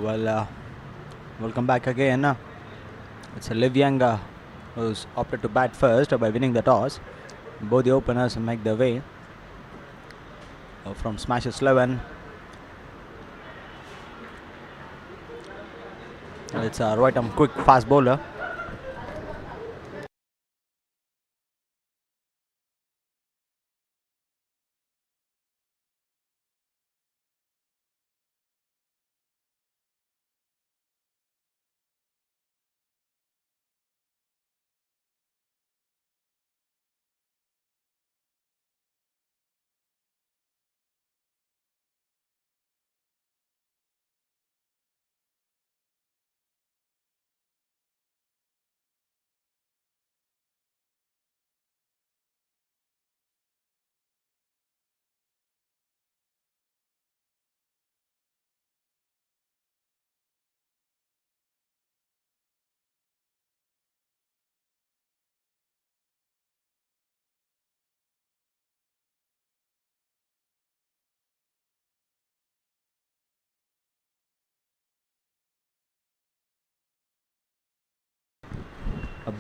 Welcome back again. It's LIVYOUNG who's opted to bat first by winning the toss. Both the openers make their way from Smashes 11. It's a right arm quick fast bowler.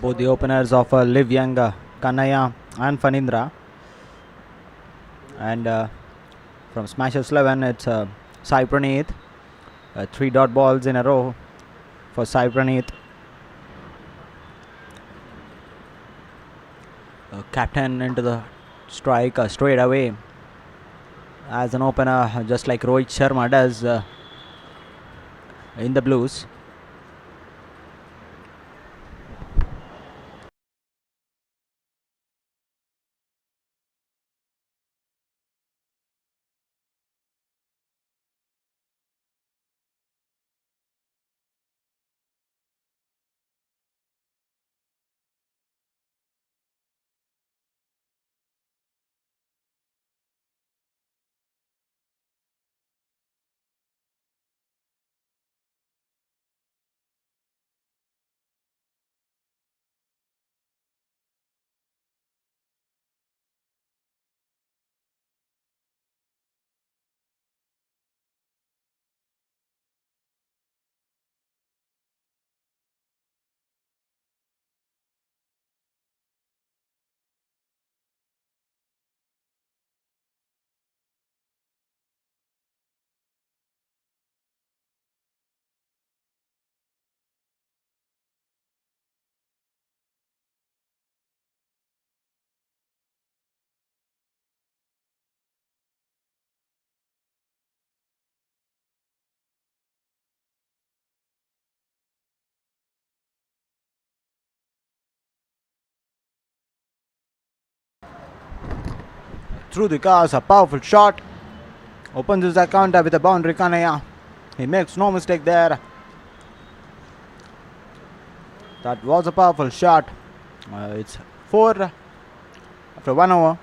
Both the openers of LIVYOUNG, Kanaya and Fanindra. And from Smashes 11, it's Sai Praneeth. 3 dot balls in a row for Sai Praneeth. Captain into the strike straight away as an opener, just like Rohit Sharma does in the Blues. Through the cars, a powerful shot. Opens his account with a boundary, Kanaya. He makes no mistake there. That was a powerful shot. It's 4 after 1 over.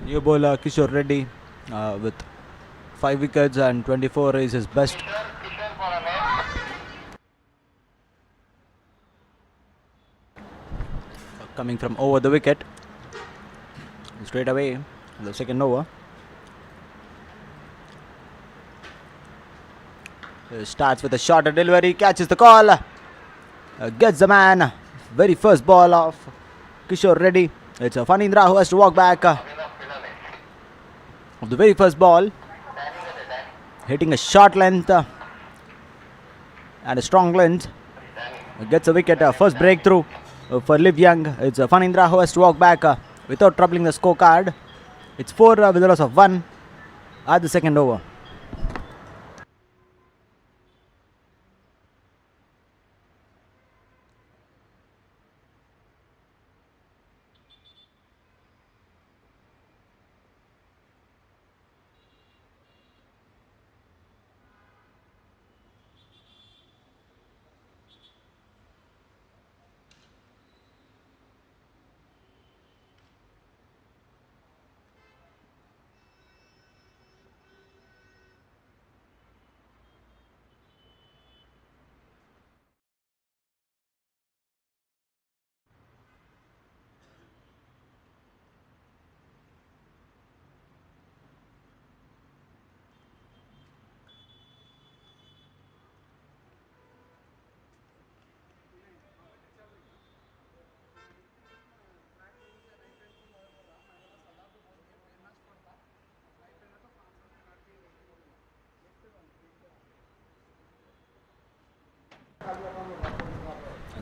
New bowler Kishore Reddy with 5 wickets and 24 is his best. Coming from over the wicket straight away, the second over. Starts with a shorter delivery, catches the call, gets the man. Very first ball of Kishore Reddy. It's a Fanindra who has to walk back of the very first ball, hitting a short length and a strong length. Gets a wicket, first breakthrough for LIVYOUNG. It's Fanindra who has to walk back without troubling the scorecard. It's 4 with a loss of 1 at the second over.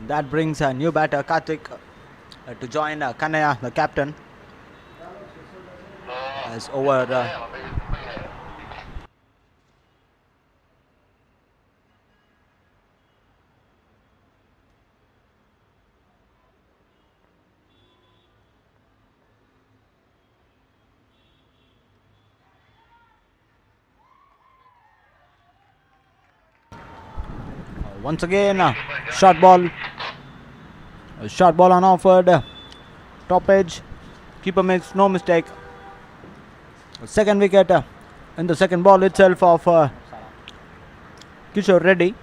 That brings a new batter, Karthik, to join Kanaya, the captain. As over once again, short ball. A short ball unoffered. Top edge. Keeper makes no mistake. Second wicket in the second ball itself of Kishore Reddy.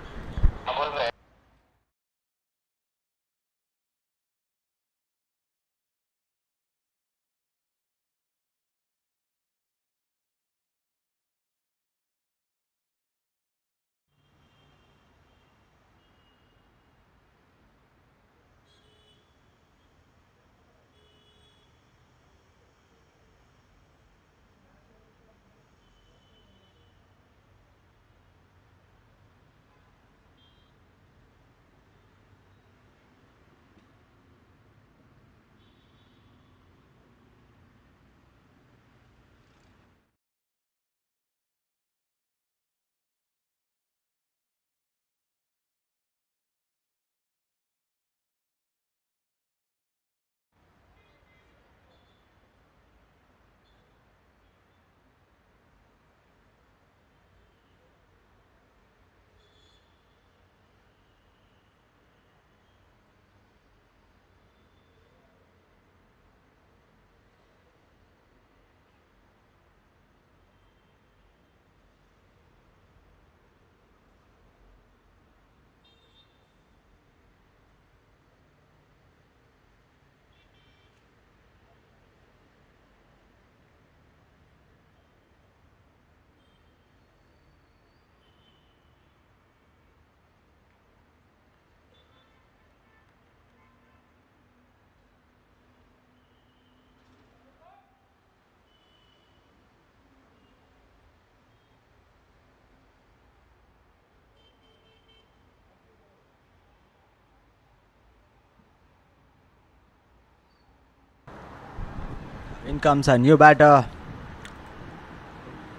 In comes a new batter.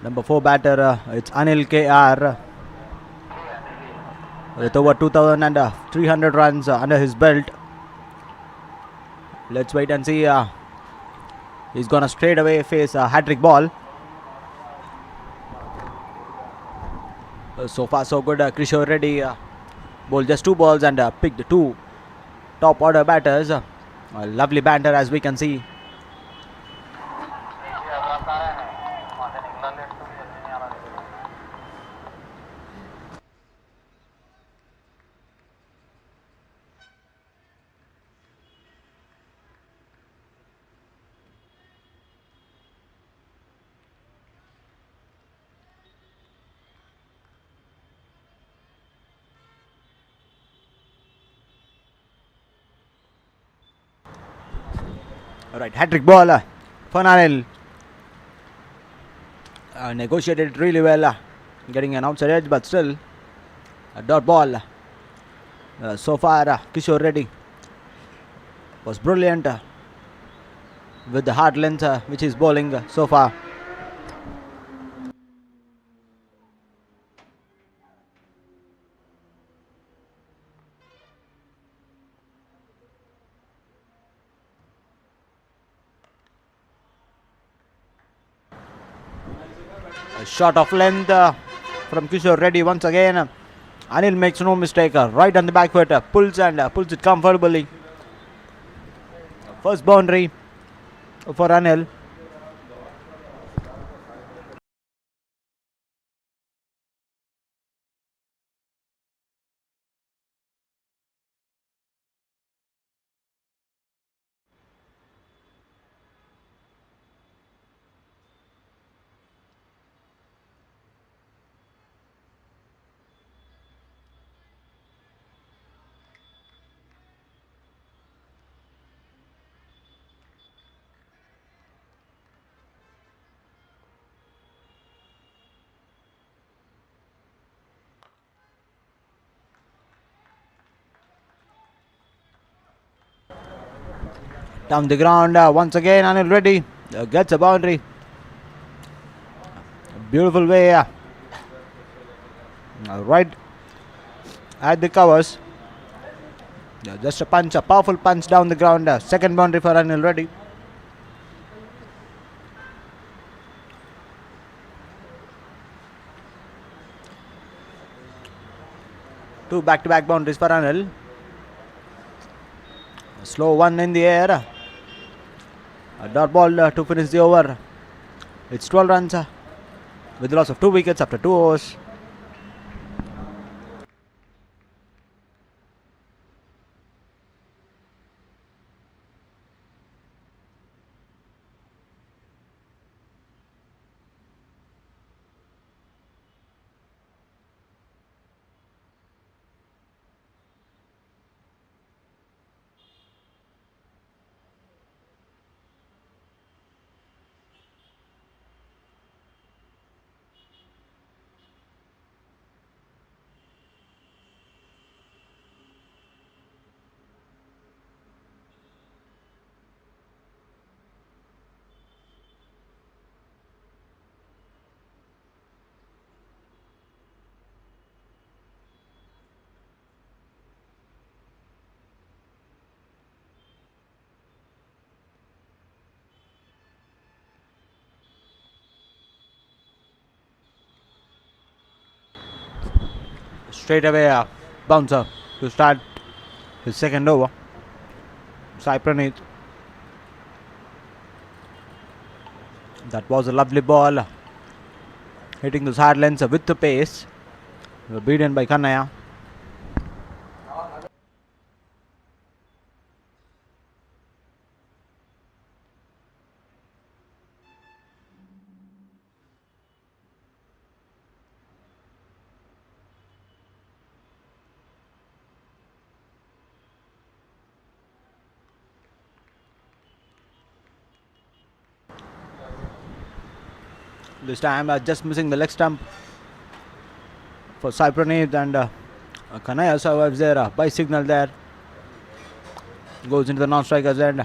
Number 4 batter, it's Anil KR. With over 2,300 runs under his belt. Let's wait and see. He's gonna straight away face a hat-trick ball. So far so good. Kishore Reddy bowled just 2 balls and picked 2 top order batters. A lovely banter as we can see. Alright, hat-trick ball for Anil. Negotiated it really well, getting an outside edge, but still a dot ball. So far, Kishore Reddy was brilliant with the hard length which he's bowling so far. A shot of length from Kishore Reddy once again. Anil makes no mistake, right on the back foot, pulls it comfortably. First boundary for Anil. Down the ground once again, Anil Reddy gets a boundary. Beautiful way, right at the covers. Just a punch, a powerful punch down the ground. Second boundary for Anil Reddy. Two back-to-back boundaries for Anil. A slow one in the air. A dot ball to finish the over. It's 12 runs with the loss of 2 wickets after 2 overs. Straight away bouncer to start his second over. Sai Praneeth. That was a lovely ball. Hitting those hard lengths with the pace. Beaten by Kannaya. This time just missing the leg stump for Sai Praneeth, and Kannaya survives there by signal there. Goes into the non-striker's end.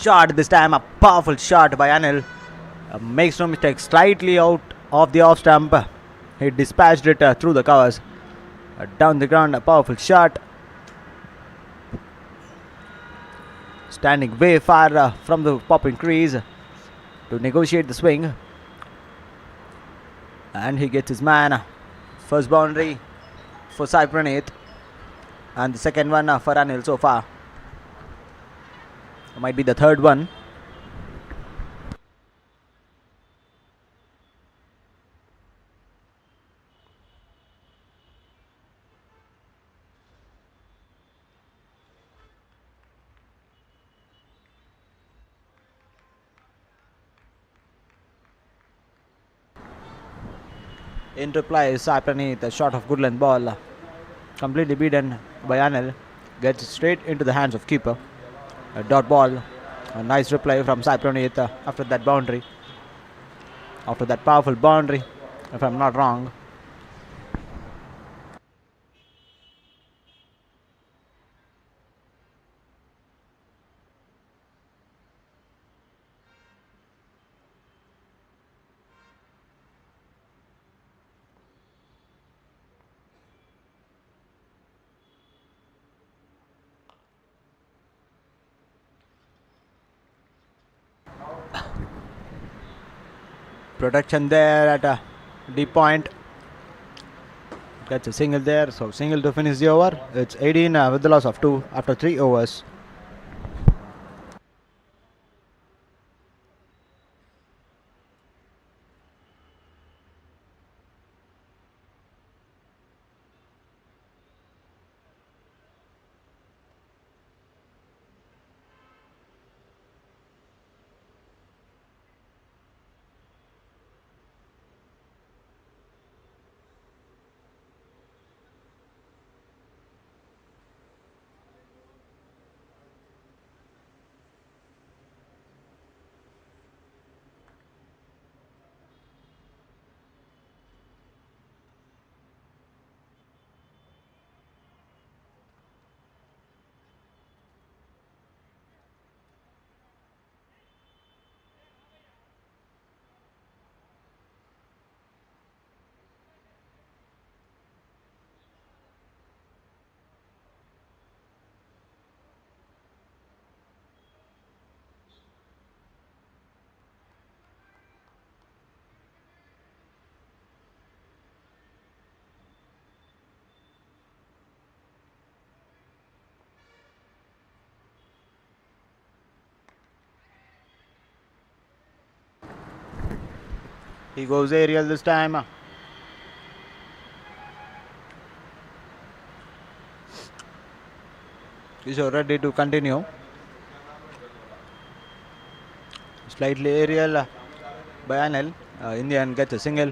Shot this time, a powerful shot by Anil. Makes no mistake, slightly out of the off stump. He dispatched it through the covers. Down the ground, a powerful shot. Standing way far from the popping crease to negotiate the swing. And he gets his man. First boundary for Sai Praneeth. And the second one for Anil so far. Might be the third one. In reply, Sai Praneeth, a shot of good length ball. Completely beaten by Anil. Gets straight into the hands of keeper. A dot ball. A nice reply from Sai Praneeth after that boundary. after that powerful boundary, if I'm not wrong. Protection there at a deep point. Gets a single there, so single to finish the over. It's 18 with the loss of 2 after 3 overs. He goes aerial this time. He's ready to continue. Slightly aerial by Anil. In the end, gets a single.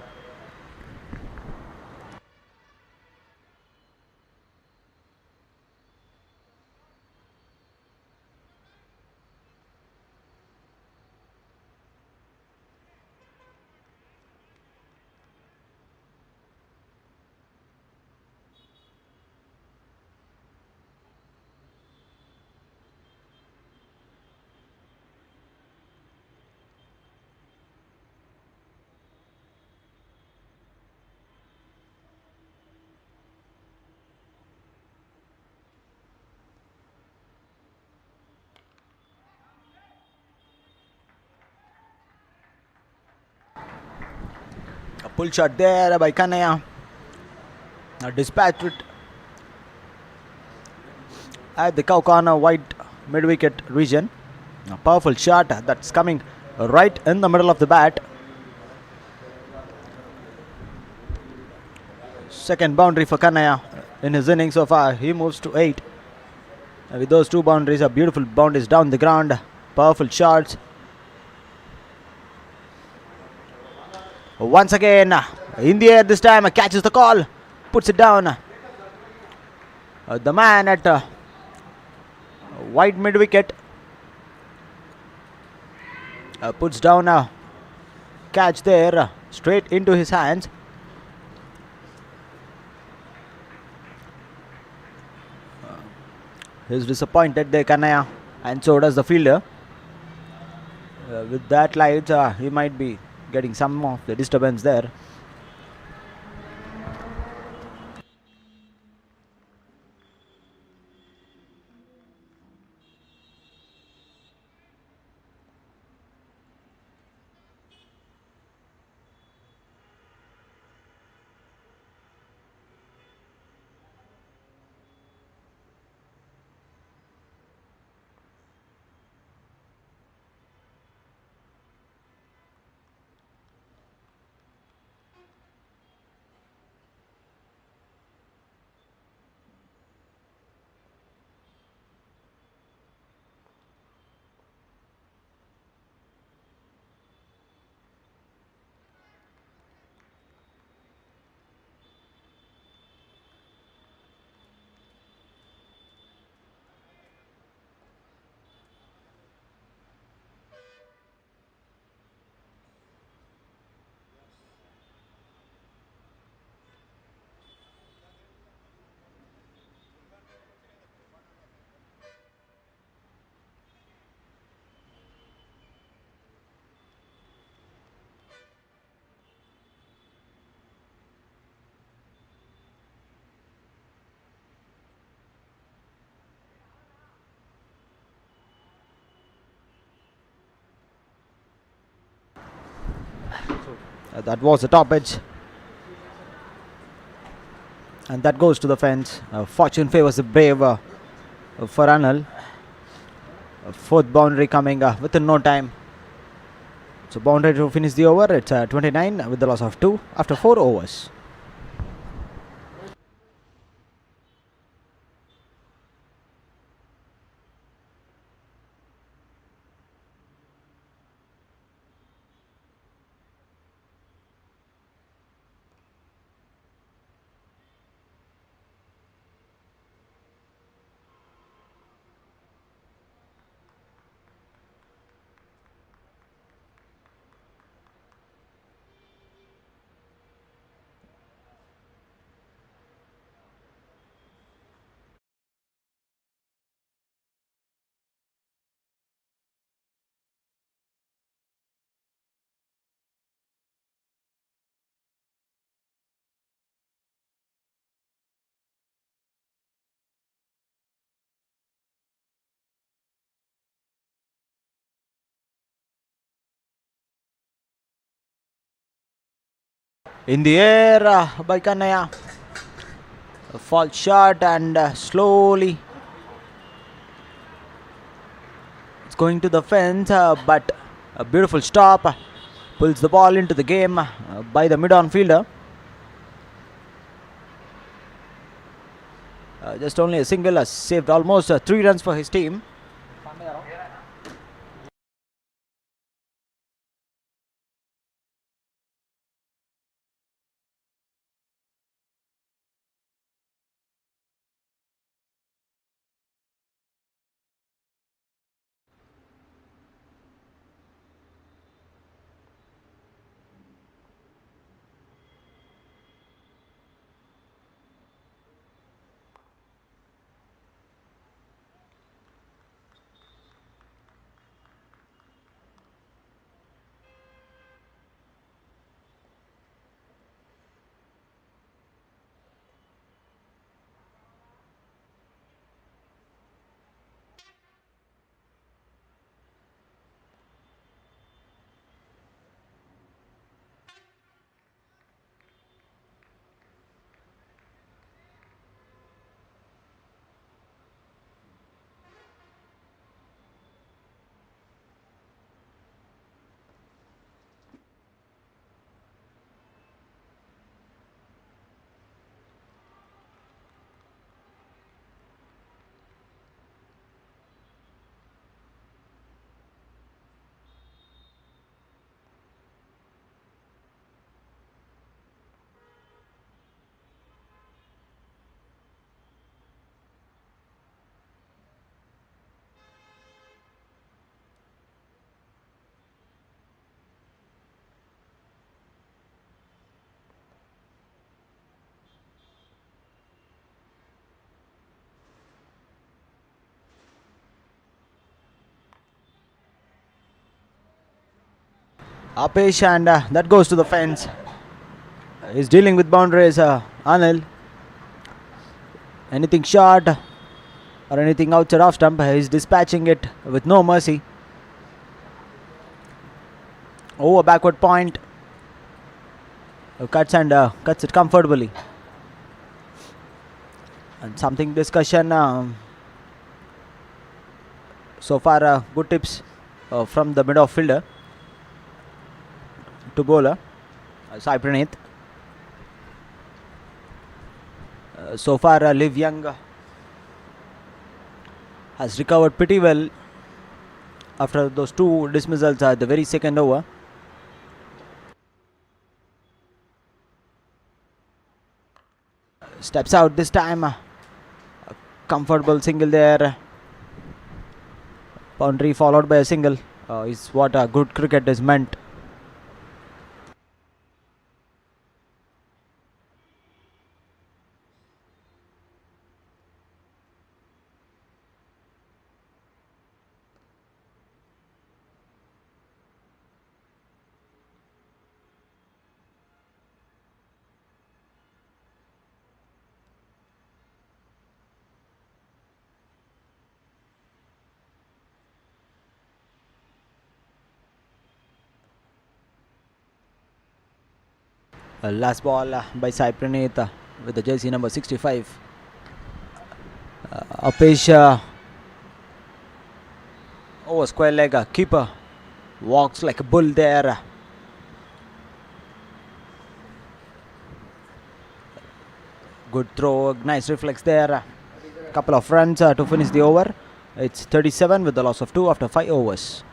A pull shot there by Kanaya. Dispatched it at the cow corner wide mid-wicket region. A powerful shot that's coming right in the middle of the bat. Second boundary for Kanaya in his innings so far. He moves to 8. With those 2 boundaries, are beautiful boundaries down the ground. Powerful shots. Once again, in the air this time, catches the call, puts it down. The man at wide mid wicket puts down a catch there, straight into his hands. He's disappointed there, Kanaya, and so does the fielder. With that light, he might be getting some of the disturbance there. That was the top edge. And that goes to the fence. Fortune favors the brave for Anil. Fourth boundary coming within no time. So boundary to finish the over. It's 29 with the loss of 2 after 4 overs. In the air by Kannaya. A false shot and slowly it's going to the fence, but a beautiful stop pulls the ball into the game by the mid-on fielder. Just only a single saved almost 3 runs for his team. Apesh, and that goes to the fence. He's dealing with boundaries, Anil. Anything short or anything outside off stump, he's dispatching it with no mercy. Over backward point. Cuts it comfortably. And something discussion. So far, good tips from the mid-off fielder to bowler Sai Praneeth. So far, LIVYOUNG has recovered pretty well after those 2 dismissals at the very second over. Steps out this time. A comfortable single there. Boundary followed by a single is what good cricket is meant. Last ball by Sai Praneeth with the jersey number 65. Apesh over square leg. Keeper walks like a bull there. Good throw, nice reflex there. Couple of runs to finish the over. It's 37 with the loss of 2 after 5 overs.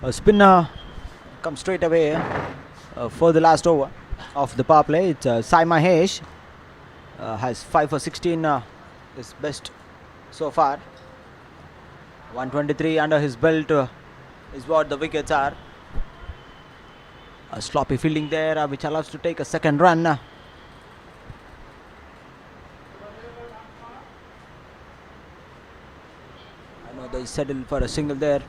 A spinner comes straight away for the last over of the power play. It's Sai Mahesh. Has 5 for 16, his best so far. 123 under his belt is what the wickets are. A sloppy fielding there, which allows to take a second run. I know they settled for a single there.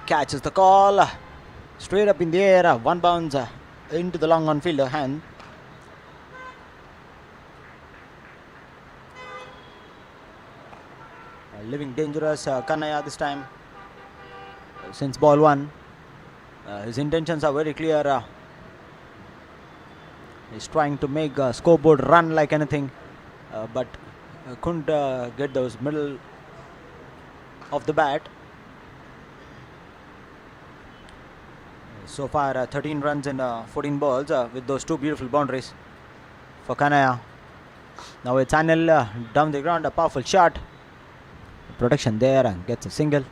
Catches the call. Straight up in the air. One bounce into the long on fielder hand. Living dangerous. Kanaya this time. Since ball 1. His intentions are very clear. He's trying to make a scoreboard run like anything. But couldn't get those middle of the bat. So far 13 runs in 14 balls with those 2 beautiful boundaries for Kanaya. Now it's Anil down the ground, a powerful shot. Protection there and gets a single.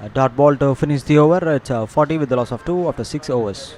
A dot ball to finish the over. It's 40 with the loss of 2 after 6 overs.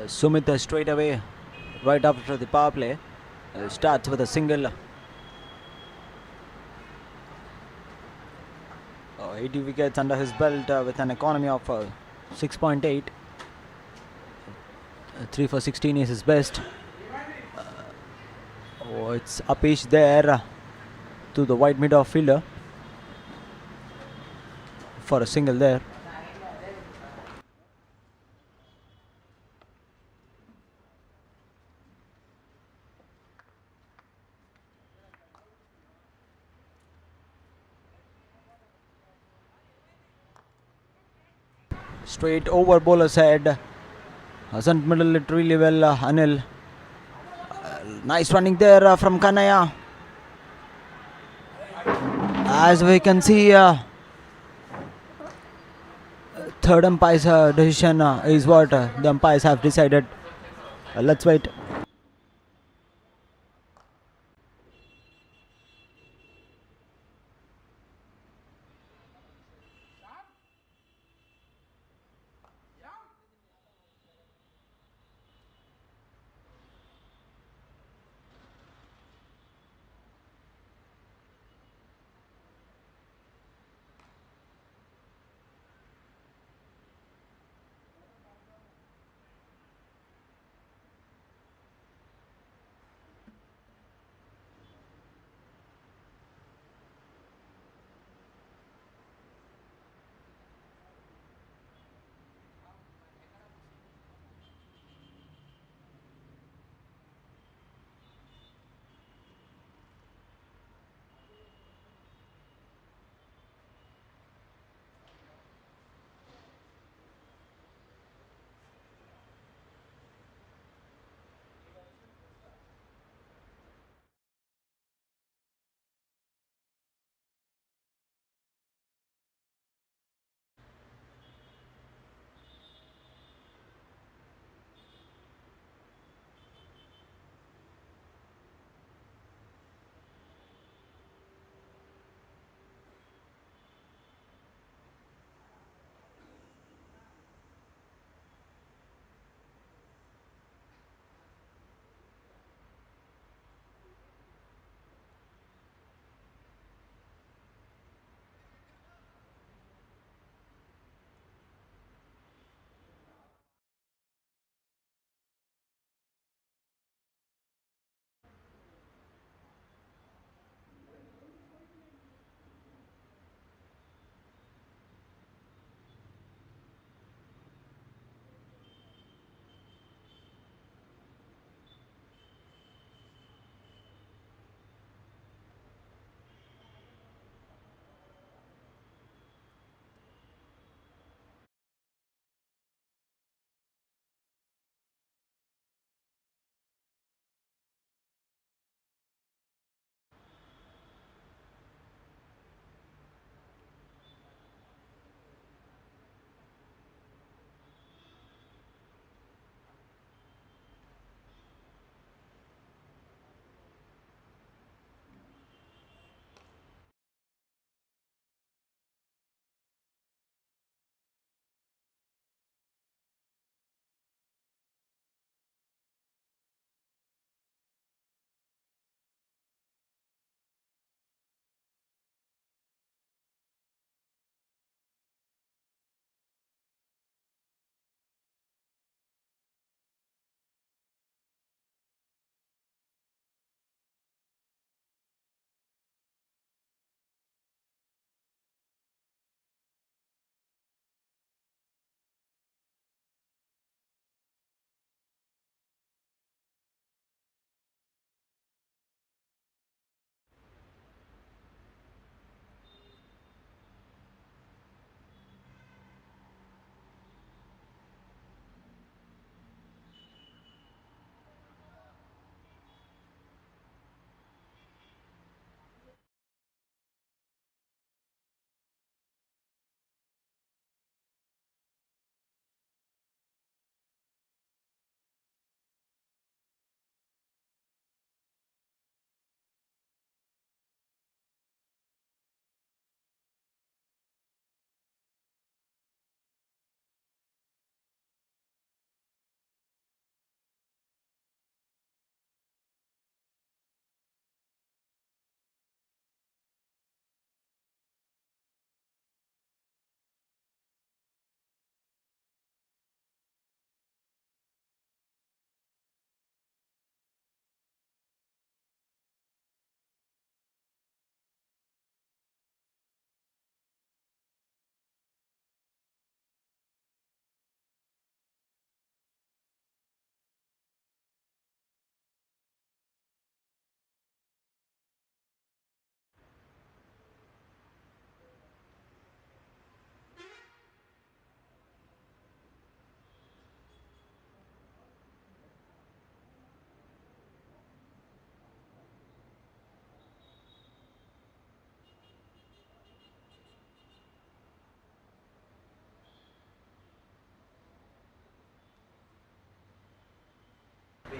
Sumit straight away, right after the power play, starts with a single. 80 wickets under his belt with an economy of 6.8. 3 for 16 is his best. It's a pitch there to the wide mid fielder for a single there. Straight over bowler's head. Hasn't middle it really well, Anil. Nice running there from Kanaya. As we can see, third umpire's decision is what the umpires have decided. Let's wait.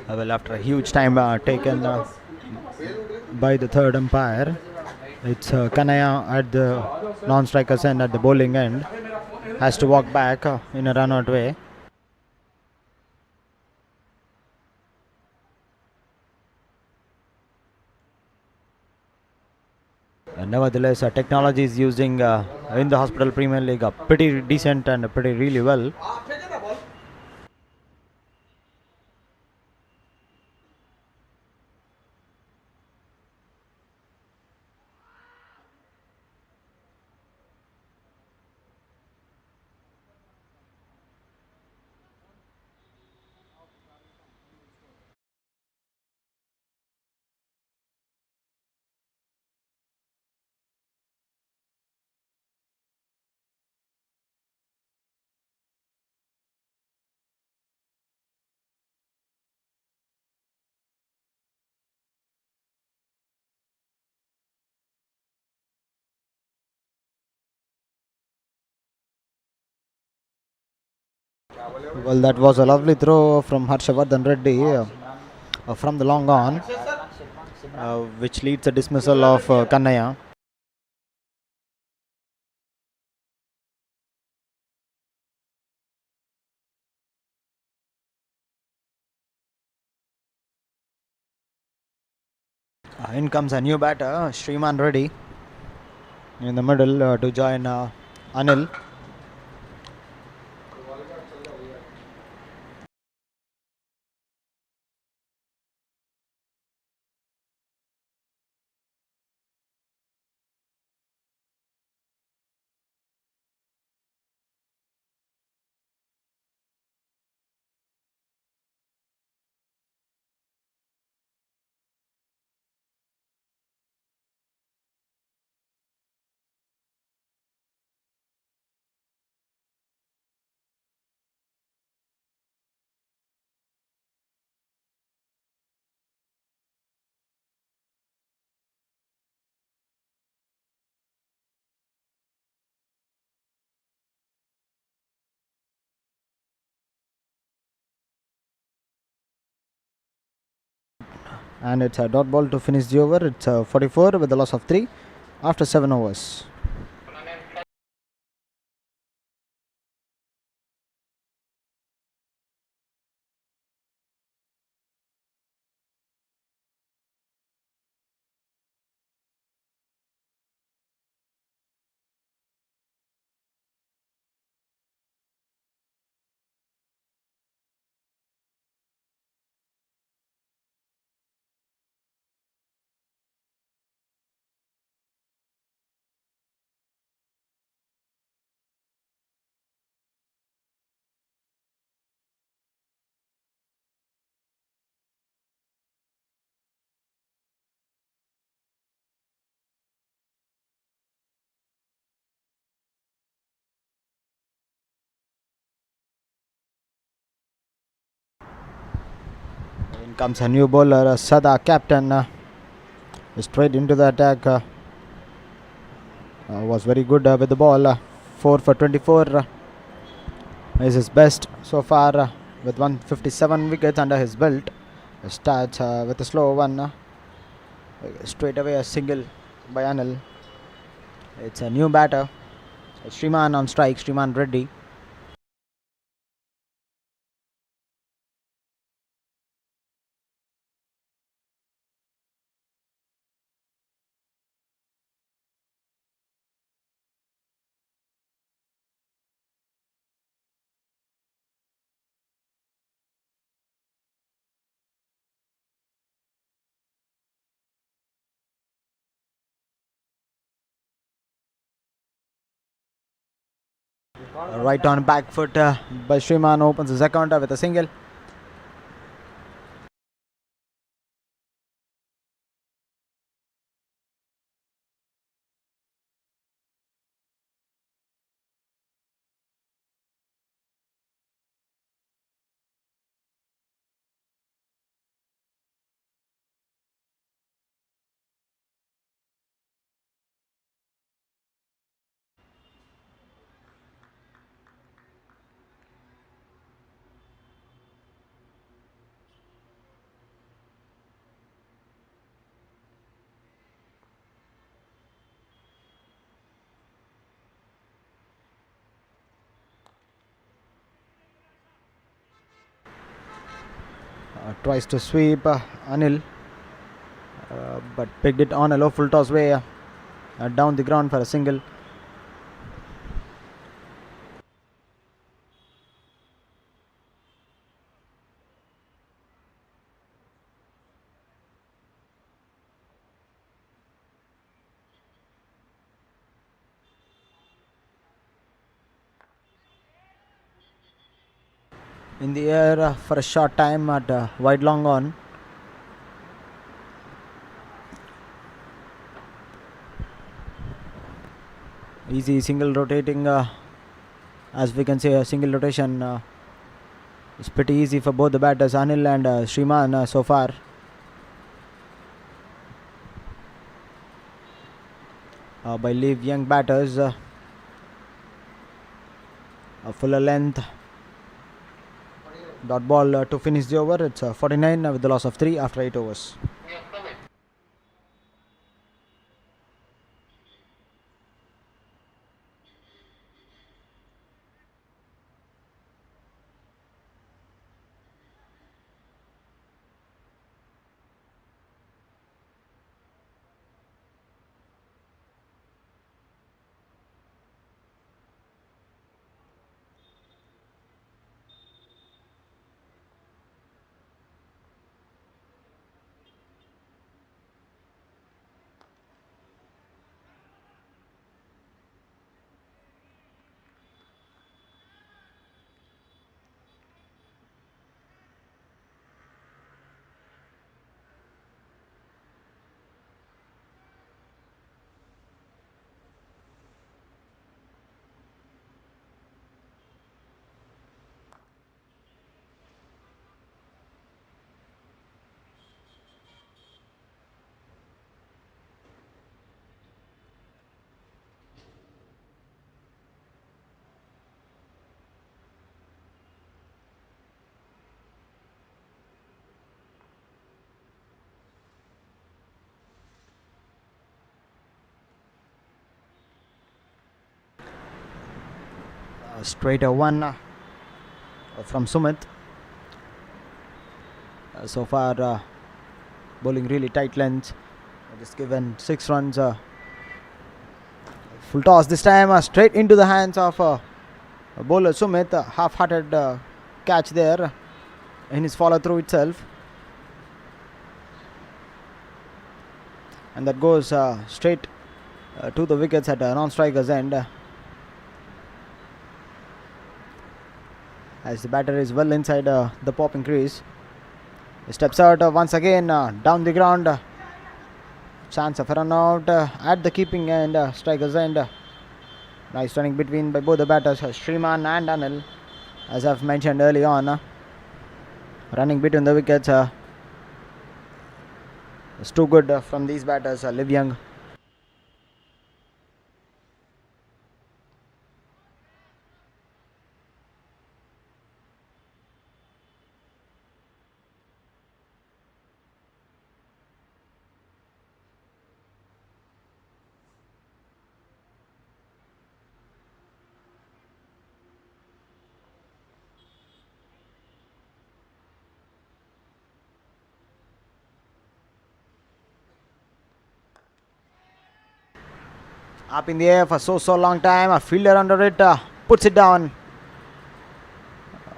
Well, after a huge time taken by the third umpire, it's Kanaya at the non-strikers end at the bowling end. Has to walk back in a run-out way. Nevertheless, technology is using in the Hospital Premier League pretty decent and pretty really well. Well, that was a lovely throw from Harshavardhan Reddy from the long on, which leads the dismissal of Kannaya. In comes a new batter, Sriman Reddy, in the middle to join Anil. And it's a dot ball to finish the over. It's 44 with a loss of 3 after 7 overs. In comes a new bowler, Sada, captain, straight into the attack. Was very good with the ball. 4 for 24 is his best so far with 157 wickets under his belt. Starts with a slow one. Straight away a single by Anil. It's a new batter. Sriman on strike, Sriman Reddy. Right on back foot by Sriman opens his account with a single. Tries to sweep Anil, but picked it on a low full toss way down the ground for a single. In the air for a short time at wide long on. Easy single rotating, as we can say, a single rotation is pretty easy for both the batters, Anil and Shriman, so far. By LIVYOUNG batters, a fuller length dot ball to finish the over. It's 49 with the loss of 3 after 8 overs. Straight one from Sumit. So far, bowling really tight length. Just given 6 runs. Full toss this time, straight into the hands of bowler Sumit. Half-hearted catch there in his follow-through itself. And that goes straight to the wickets at non-striker's end. As the batter is well inside the popping crease. He steps out once again, down the ground. Chance of a run out at the keeping end, striker's end. Nice running between by both the batters, Shriman and Anil. As I've mentioned early on, running between the wickets is too good from these batters, LIVYOUNG. Up in the air for so long time. A fielder under it, puts it down.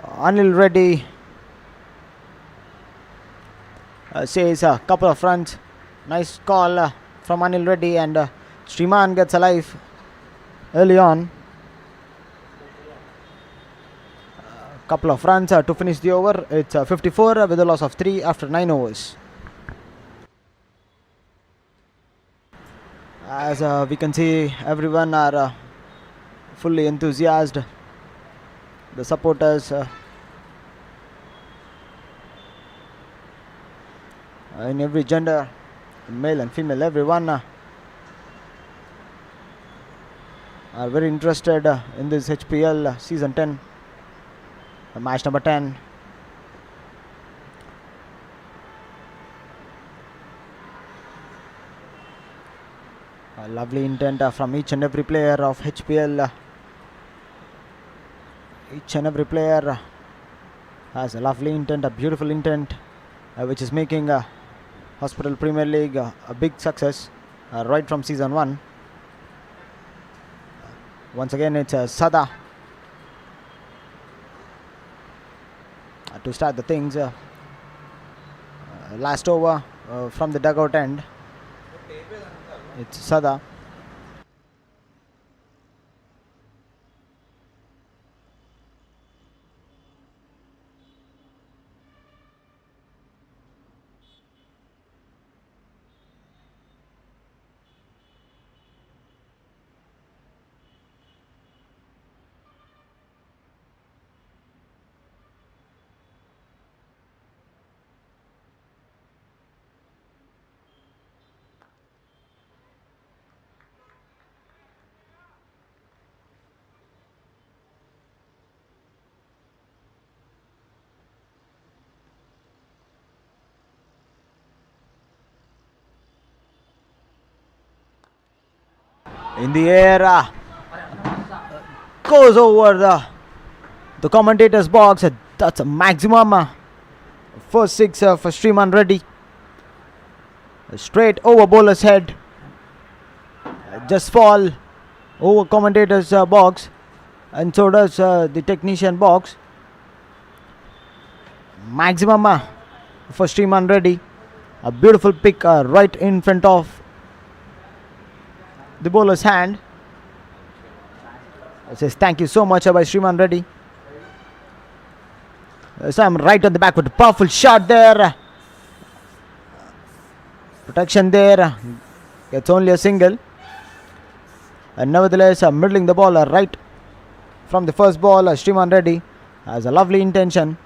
Anil Reddy says a couple of runs. Nice call from Anil Reddy, and Shriman gets alive early on. Couple of runs to finish the over. It's 54 with a loss of 3 after 9 overs. As we can see, everyone are fully enthusiastic. The supporters in every gender, male and female, everyone are very interested in this HPL season 10, match number 10. A lovely intent from each and every player of HPL. Each and every player has a lovely intent, a beautiful intent which is making Hospital Premier League a big success right from season 1. Once again, it's Sada to start the things. Last over from the dugout end. It's Sada. In the air, goes over the commentator's box. That's a maximum. First 6 for Sriman Reddy. Straight over bowler's head. Just fall over commentator's box, and so does the technician box. Maximum for Sriman Reddy. A beautiful pick right in front of the bowler's hand. It says thank you so much by Sriman Reddy. Sam right on the back with a powerful shot there. Protection there. Gets only a single. And nevertheless, middling the ball right from the first ball. Sriman Reddy has a lovely intention.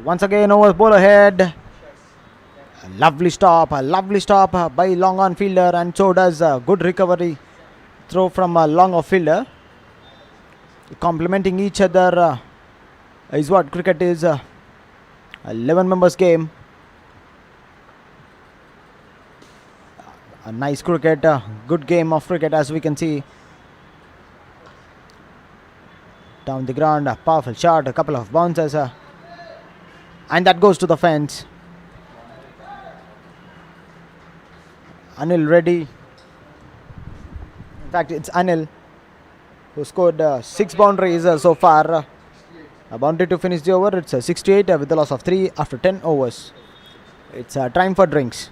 Once again over bowler head. A lovely stop by long on fielder, and so does a good recovery throw from a long off fielder. Complementing each other is what cricket is. 11 members game. A nice cricket, good game of cricket as we can see. Down the ground, a powerful shot, a couple of bounces. And that goes to the fence. Anil Reddy. In fact, it's Anil who scored 6 boundaries so far. A boundary to finish the over. It's 68 with the loss of 3 after 10 overs. It's time for drinks.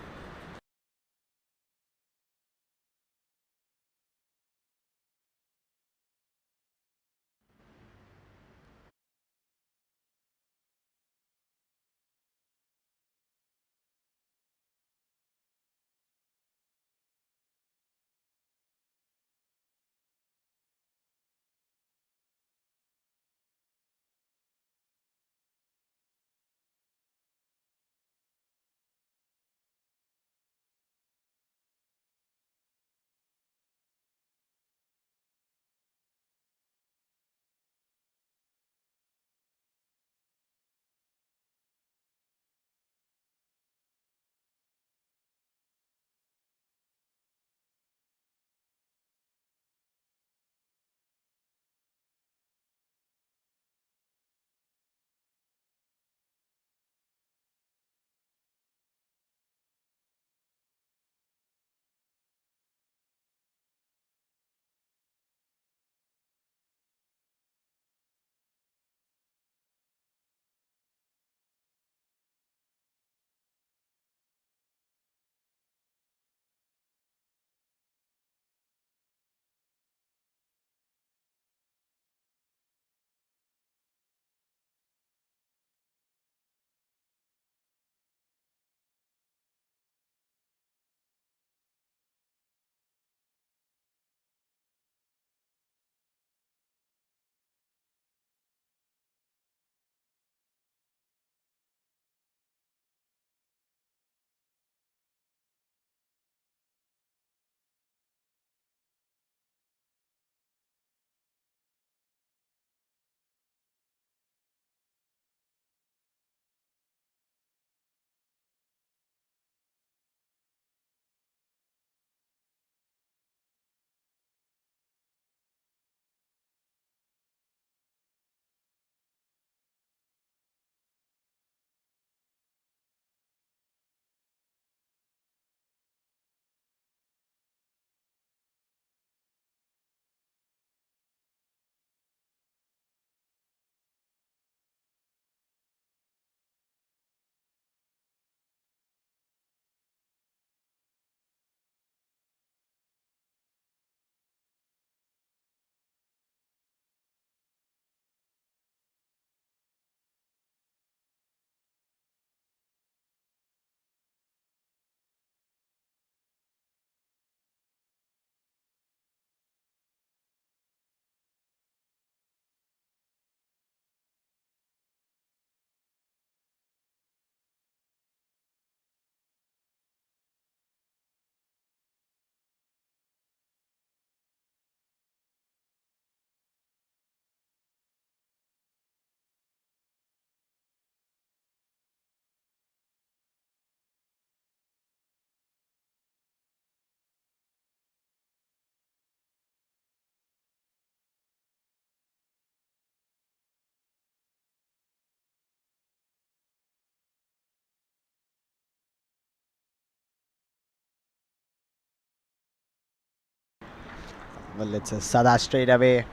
Well, it's a Sada straight away.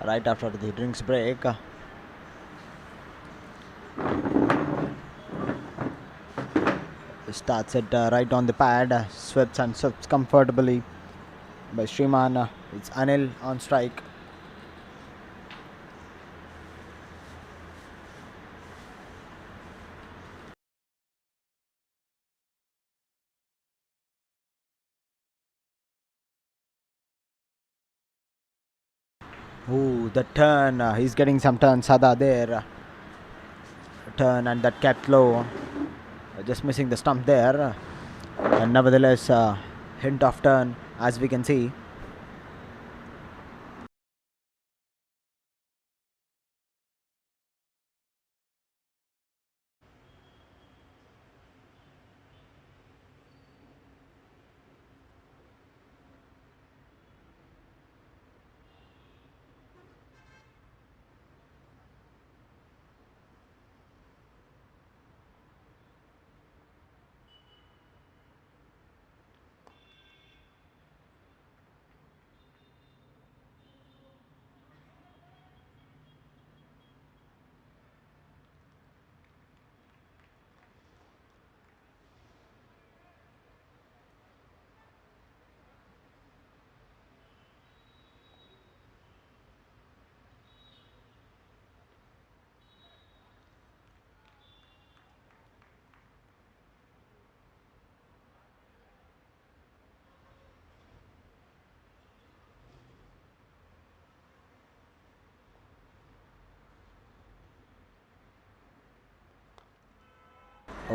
Right after the drinks break. Starts it right on the pad. Sweeps and sweeps comfortably by Shriman. It's Anil on strike. Ooh, the turn. He's getting some turn. Sada there. Turn and that kept low. Just missing the stump there. And nevertheless, hint of turn as we can see.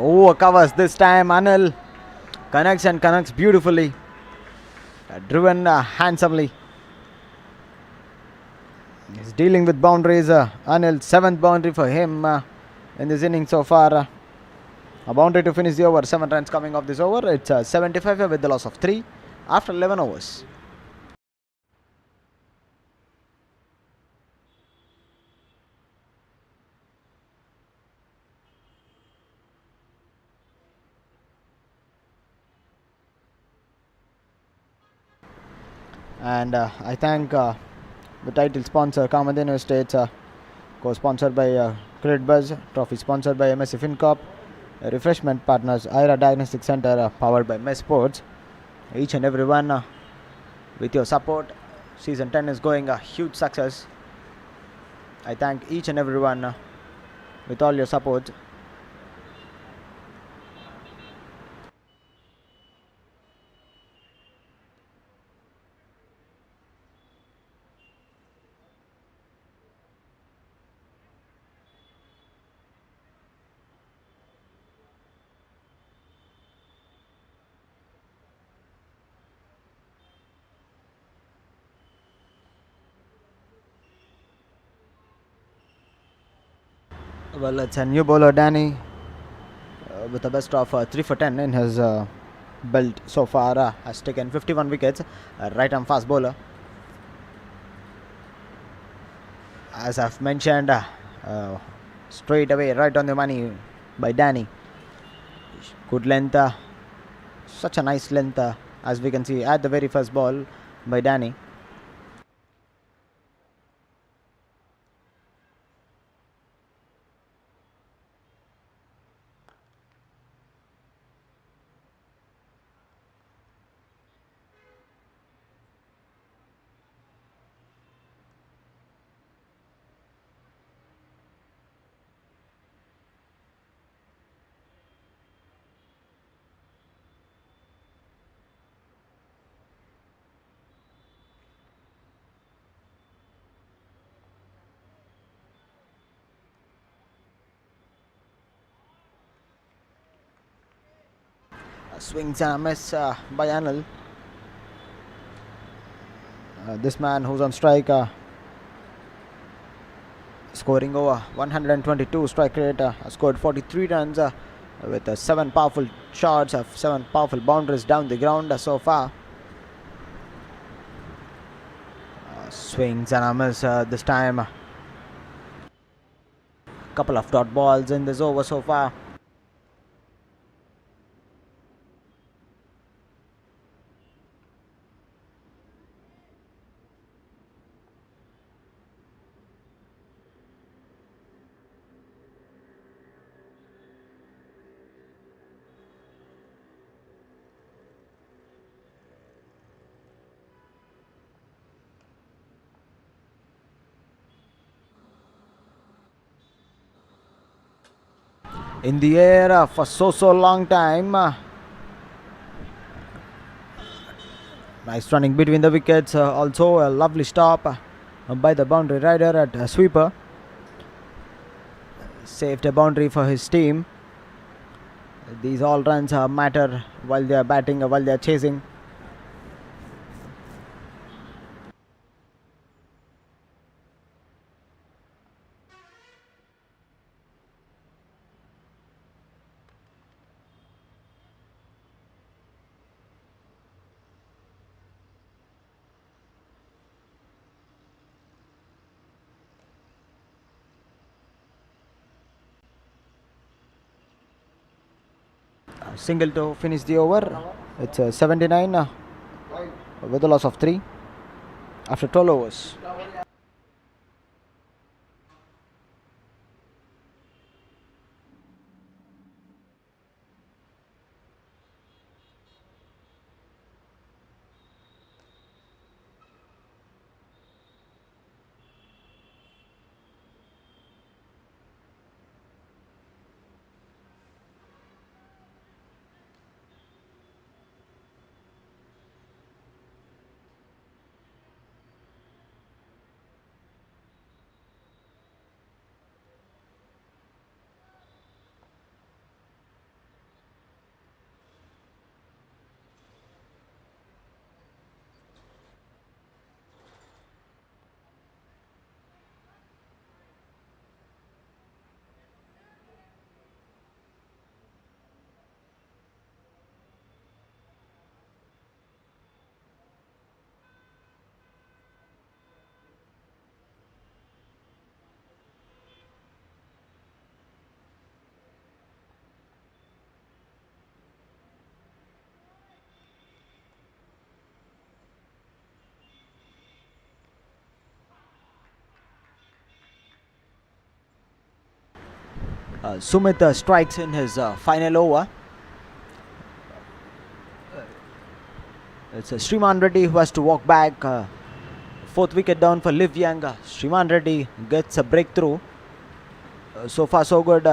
Oh, covers this time. Anil connects and connects beautifully. Driven handsomely. He's dealing with boundaries. Anil, 7th boundary for him in this inning so far. A boundary to finish the over. 7 runs coming off this over. It's 75 with the loss of 3 after 11 overs. And I thank the title sponsor KAMADENU Estates, co-sponsored by Credit Buzz, trophy sponsored by MSC FinCorp, refreshment partners IRA Diagnostic Center, powered by MES Sports. Each and every one with your support, season 10 is going a huge success. I thank each and every one with all your support. Well, it's a new bowler, Danny, with a best of 3 for 10 in his belt so far. Has taken 51 wickets. Right arm fast bowler. As I've mentioned, straight away, right on the money by Danny. Good length. Such a nice length, as we can see at the very first ball by Danny. Swings and a miss by Anil. This man who's on strike, scoring over 122 strike rate, scored 43 runs with 7 powerful shots of 7 powerful boundaries down the ground so far. Swings and a miss this time. Couple of dot balls in this over so far. in the air for so long time. Nice running between the wickets. Also a lovely stop by the boundary rider at sweeper. Saved a boundary for his team. These all runs matter while they are batting, while they are chasing. Single to finish the over. It's 79 with a loss of 3 after 12 overs. Sumit strikes in his final over. It's Sriman Reddy who has to walk back. Fourth wicket down for LIVYOUNG. Sriman Reddy gets a breakthrough. So far so good.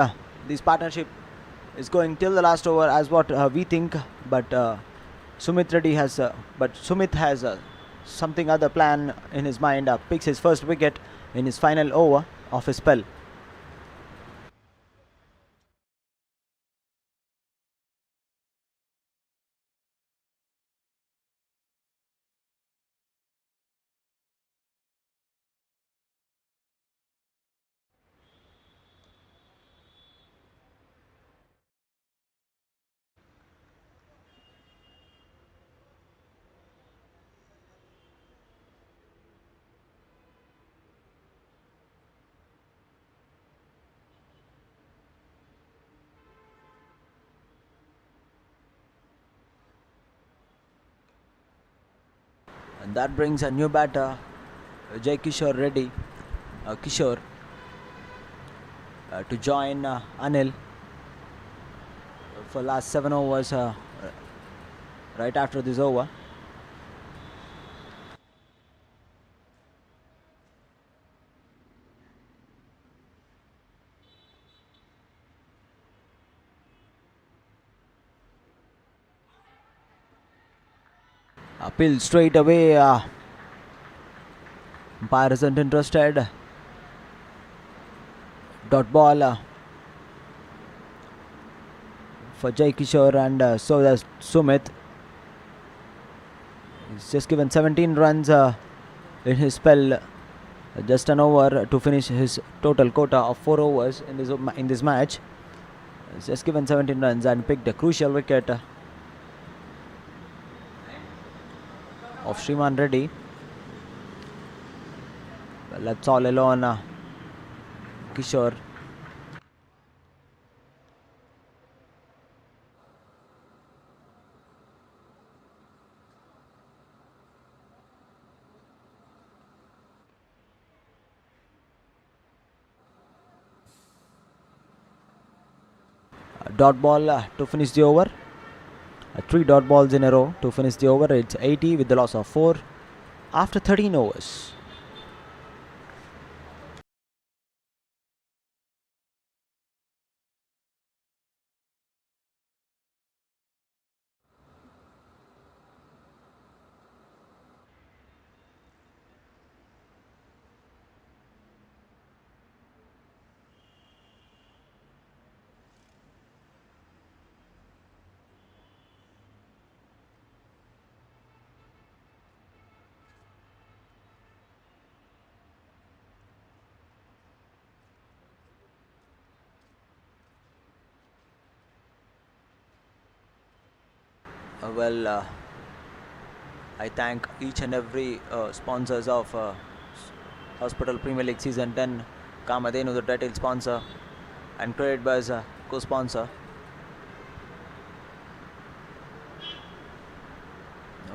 This partnership is going till the last over as what we think, but Sumit Reddy has something other plan in his mind. Picks his first wicket in his final over of his spell. And that brings a new batter, Kishore Reddy, Kishore, to join Anil for last 7 overs right after this over. Appeal straight away. Umpire isn't interested. Dot ball for Jai Kishore, and so does Sumit. He's just given 17 runs in his spell, just an over to finish his total quota of 4 overs in this match. He's just given 17 runs and picked a crucial wicket of Sriman Reddy. Well, that's all alone Kishore. Dot ball to finish the over. 3 dot balls in a row to finish the over. It's 80 with the loss of 4 after 13 overs. I thank each and every sponsors of Hospital Premier League Season 10, KAMADENU, the title sponsor, and Credit Buzz, co-sponsor.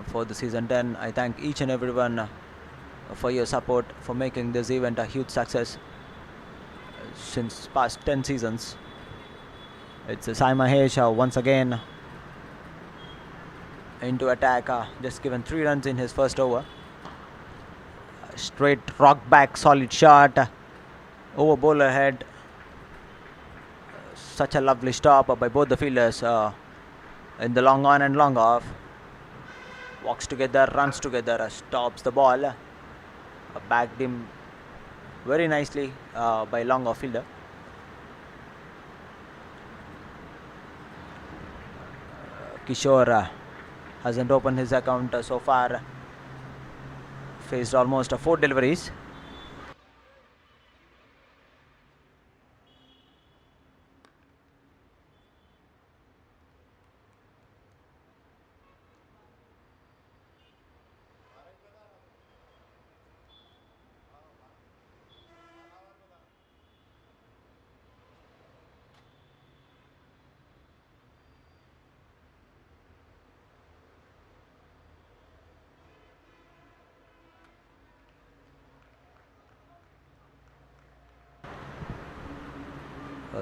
For the Season 10, I thank each and everyone for your support, for making this event a huge success since past 10 seasons. It's Sai Mahesh once again into attack, just given 3 runs in his first over. Straight rock back, solid shot, over bowler head. Such a lovely stop by both the fielders in the long on and long off. Walks together, runs together, stops the ball. Backed him very nicely by long off fielder. Kishore hasn't opened his account so far. Faced almost 4 deliveries.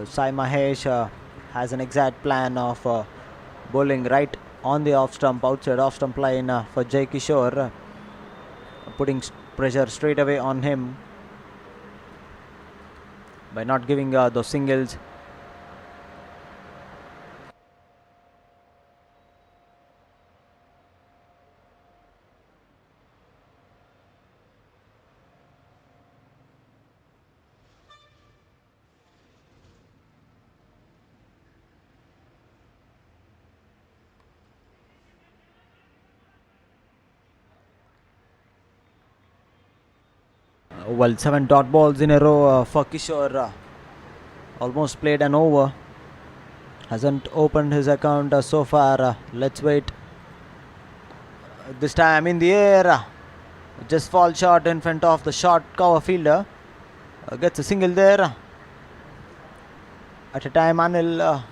Sai Mahesh has an exact plan of bowling right on the off stump, outside off stump line for Jai Kishore, putting pressure straight away on him by not giving those singles. Well, 7 dot balls in a row for Kishore. Almost played an over. Hasn't opened his account so far. Let's wait. This time in the air. Just fall short in front of the short cover fielder. Gets a single there. At a time, Anil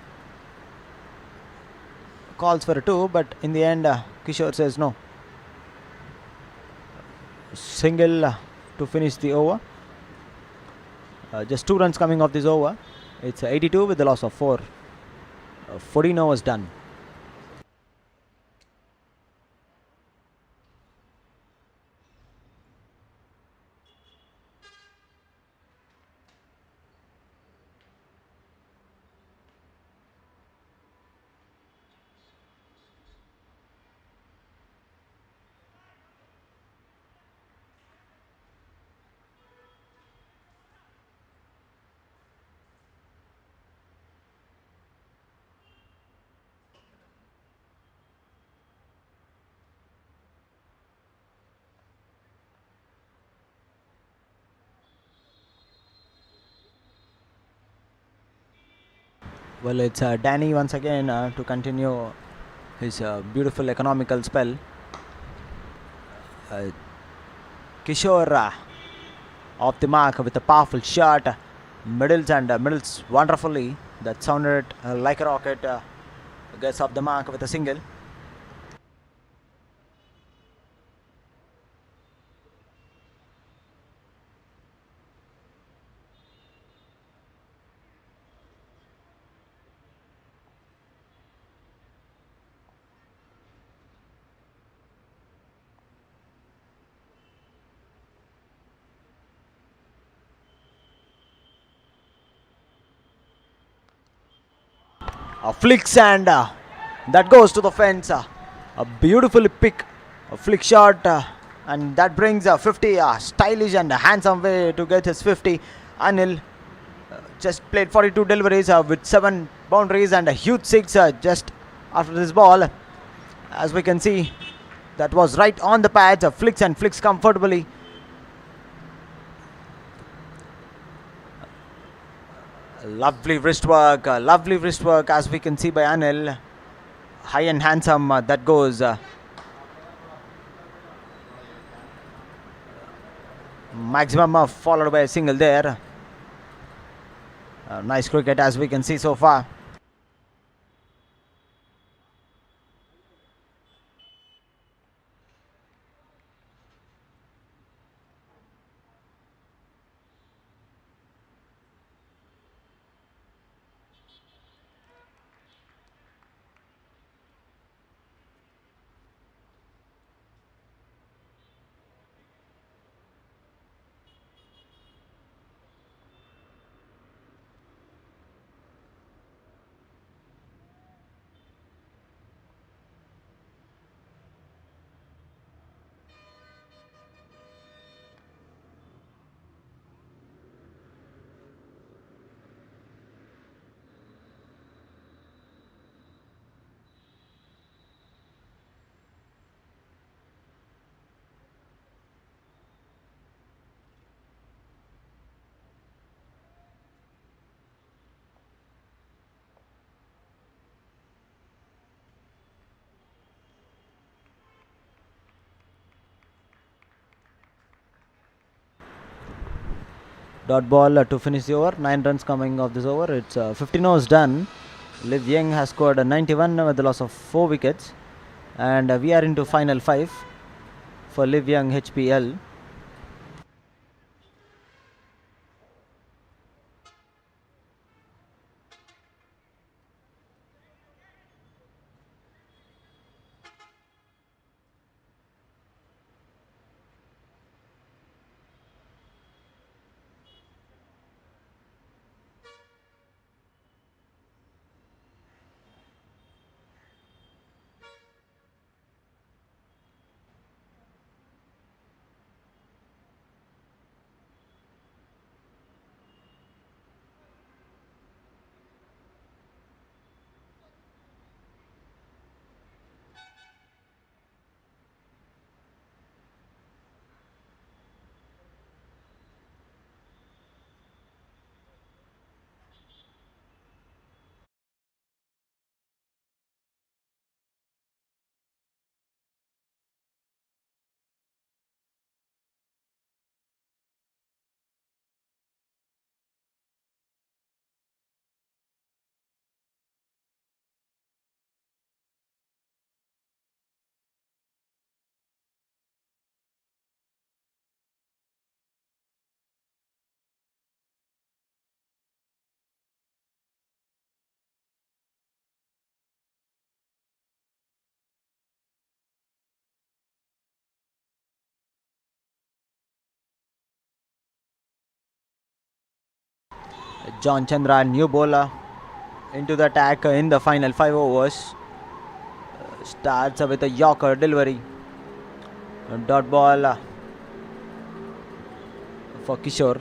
calls for a 2, but in the end, Kishore says no. Single to finish the over. Just 2 runs coming off this over. It's 82 with the loss of 4. 14 overs done. Well, it's Danny once again to continue his beautiful economical spell. Kishore off the mark with a powerful shot. Middles wonderfully. That sounded like a rocket. Gets off the mark with a single. Flicks and that goes to the fence. A beautifully pick flick shot and that brings 50. Stylish and handsome way to get his 50. Anil just played 42 deliveries with 7 boundaries and a huge 6 just after this ball. As we can see, that was right on the pads. Flicks and flicks comfortably. Lovely wrist work as we can see by Anil. High and handsome, that goes. Maximum followed by a single there. Nice cricket as we can see so far. Dot ball to finish the over. 9 runs coming off this over. It's 15 overs done. Liv Young has scored 91 with the loss of 4 wickets. And we are into final 5 for Liv Young HPL. John Chandra, new bowler, into the attack in the final 5 overs. Starts with a Yorker delivery. Dot ball for Kishore.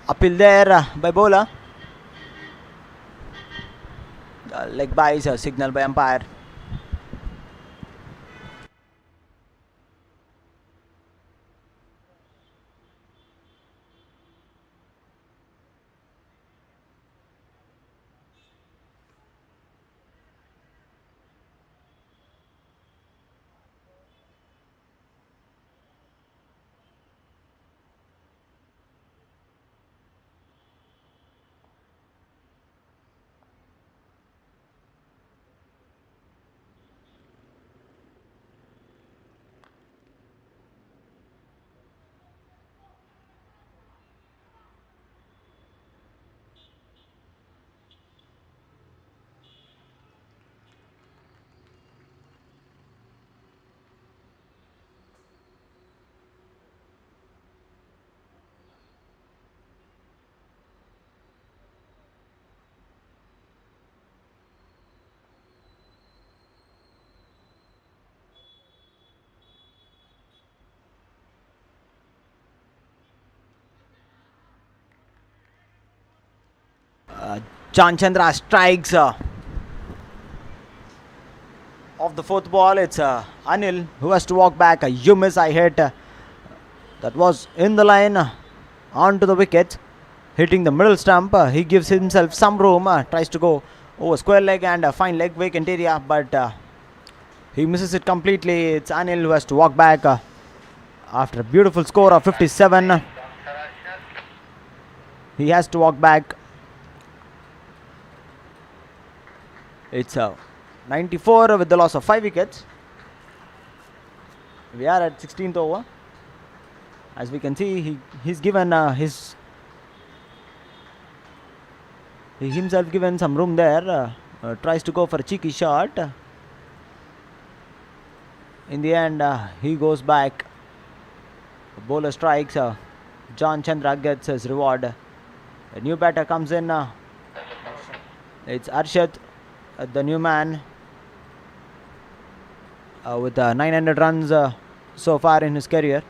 Appeal there by bowler. Leg by is a signal by umpire. John Chandra strikes off the fourth ball. It's Anil who has to walk back. You miss, I hit. That was in the line onto the wicket, hitting the middle stump. He gives himself some room, tries to go over square leg and find leg vacant area, but he misses it completely. It's Anil who has to walk back after a beautiful score of 57. He has to walk back. It's 94 with the loss of 5 wickets. We are at 16th over. As we can see, he's given he himself given some room there. Tries to go for a cheeky shot. In the end, he goes back. The bowler strikes. John Chandra gets his reward. A new batter comes in. It's Arshad, the new man, with 900 runs so far in his career.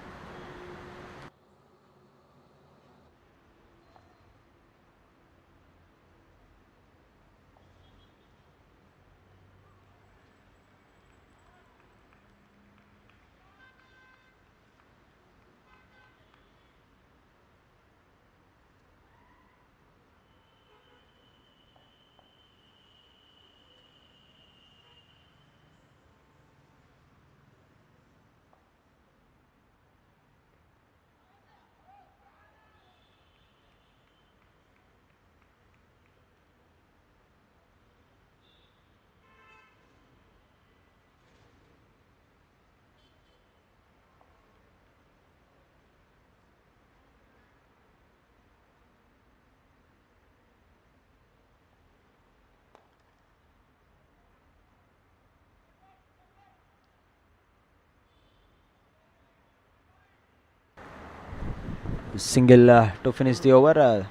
Single to finish the over.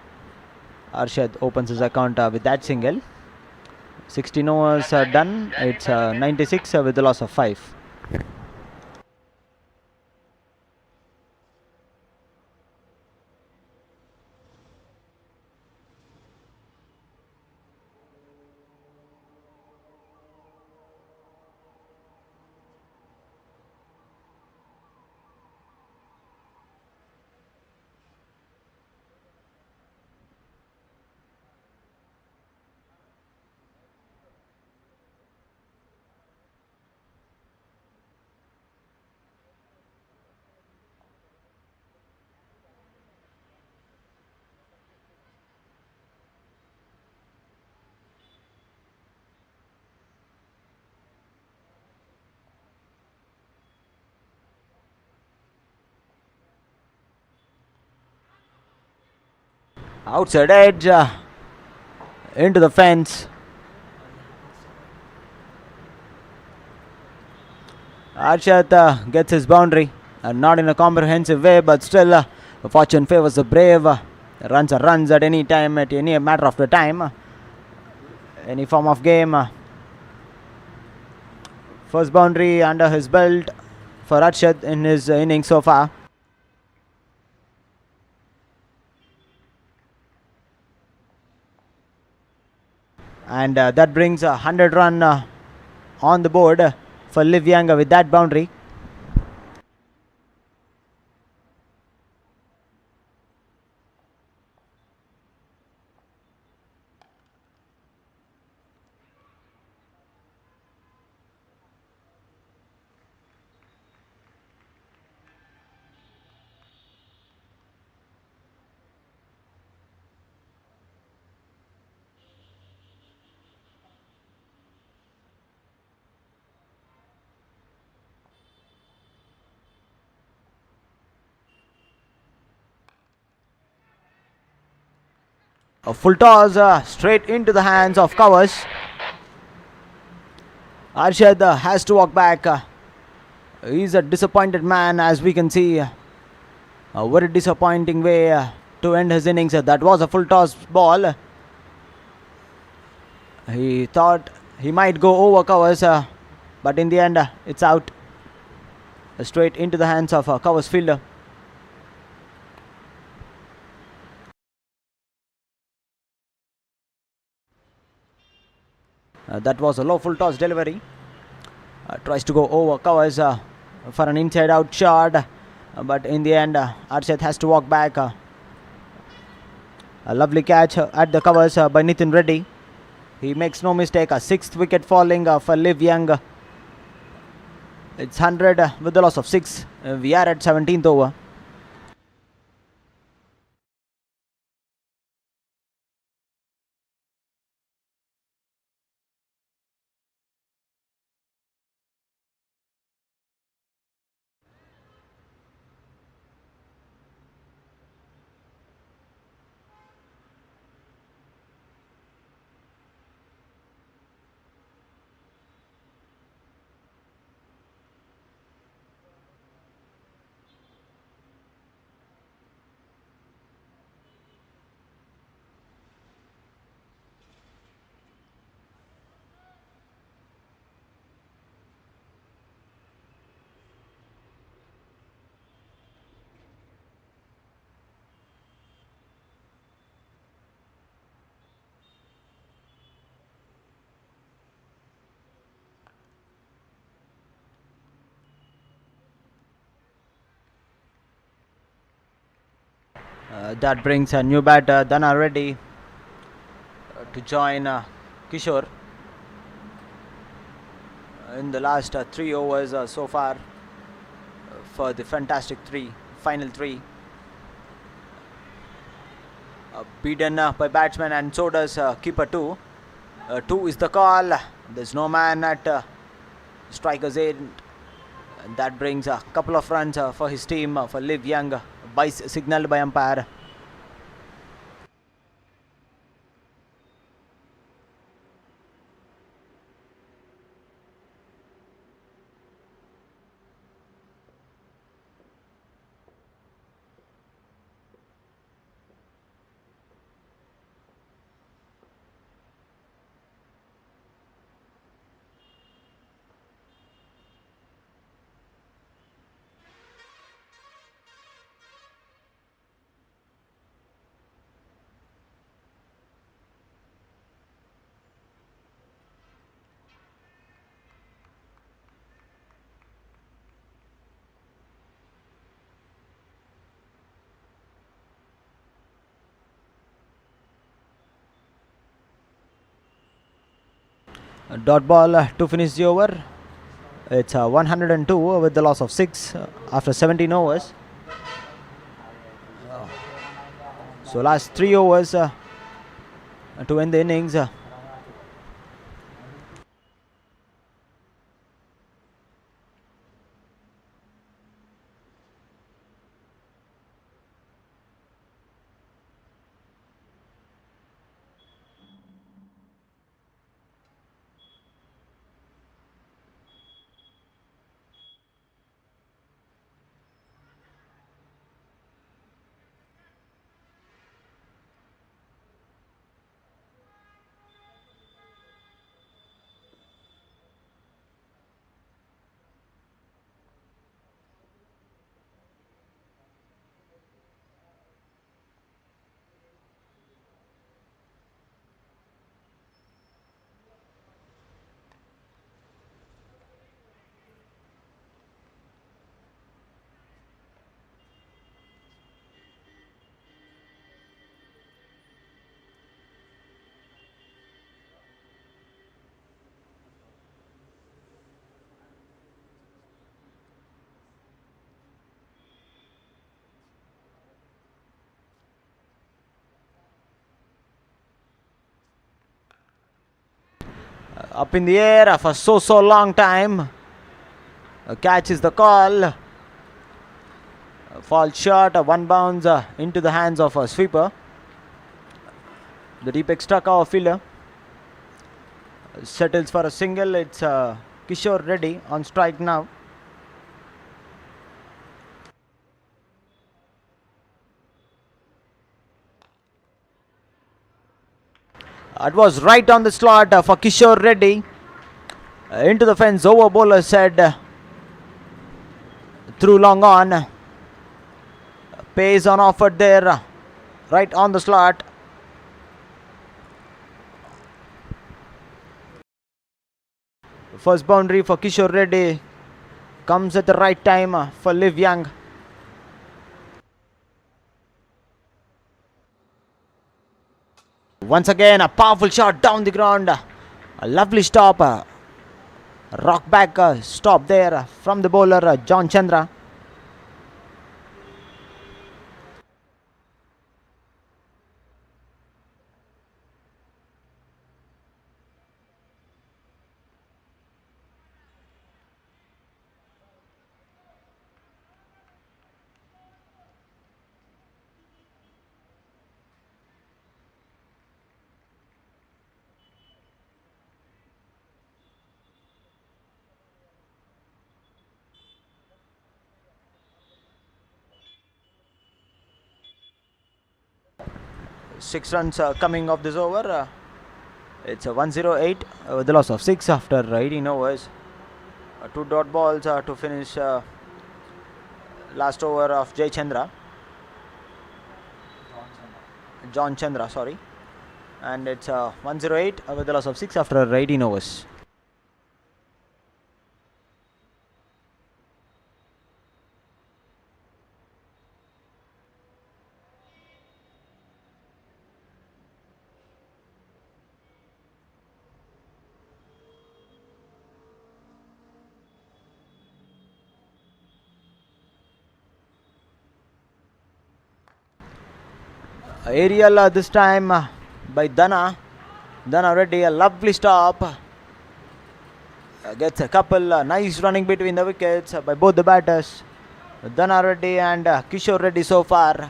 Arshad opens his account with that single. 16 overs done. It's 96 with the loss of 5. Outside edge into the fence. Arshad gets his boundary, not in a comprehensive way, but still fortune favors the brave. Runs are runs at any time, at any matter of the time, any form of game. First boundary under his belt for Arshad in his innings so far. And that brings a 100 run on the board for LIVYOUNG with that boundary. A full toss straight into the hands of covers. Arshad has to walk back. He's a disappointed man, as we can see. A very disappointing way to end his innings. That was a full toss ball. He thought he might go over covers, but in the end it's out. Straight into the hands of covers fielder. That was a low full toss delivery. Tries to go over covers for an inside out shot, but in the end Arshad has to walk back. A lovely catch at the covers by Nitin Reddy. He makes no mistake. A 6th wicket falling for LIVYOUNG. It's 100 with the loss of 6. We are at 17th over. That brings a new batter, Dana Reddy, to join Kishore in the last 3 overs so far for the fantastic final three. Beaten by batsman, and so does keeper 2. 2 is the call. There's no man at striker's end. And that brings a couple of runs for his team, for LIVYOUNG, signalled by umpire. Dot ball to finish the over. It's 102 with the loss of 6 after 17 overs. So last 3 overs to end the innings. Up in the air for so long time. A catch is the call. Falls short. One bounce into the hands of a sweeper. The deep extra cover fielder settles for a single. It's Kishore Reddy on strike now. It was right on the slot for Kishore Reddy. Into the fence, over bowler said. Through long on. Pace on offered there. Right on the slot. First boundary for Kishore Reddy comes at the right time for LIVYOUNG. Once again, a powerful shot down the ground. A lovely stop. Rock back stop there from the bowler John Chandra. Six runs coming off this over. It's a 108 with the loss of 6 after 18 overs. 2 dot balls to finish last over of Jay Chandra. John Chandra, sorry. And it's 108 with the loss of 6 after 18 overs. Aerial this time by Dana Reddy, a lovely stop. Gets a couple nice running between the wickets by both the batters, Dana Reddy and Kishore Reddy so far.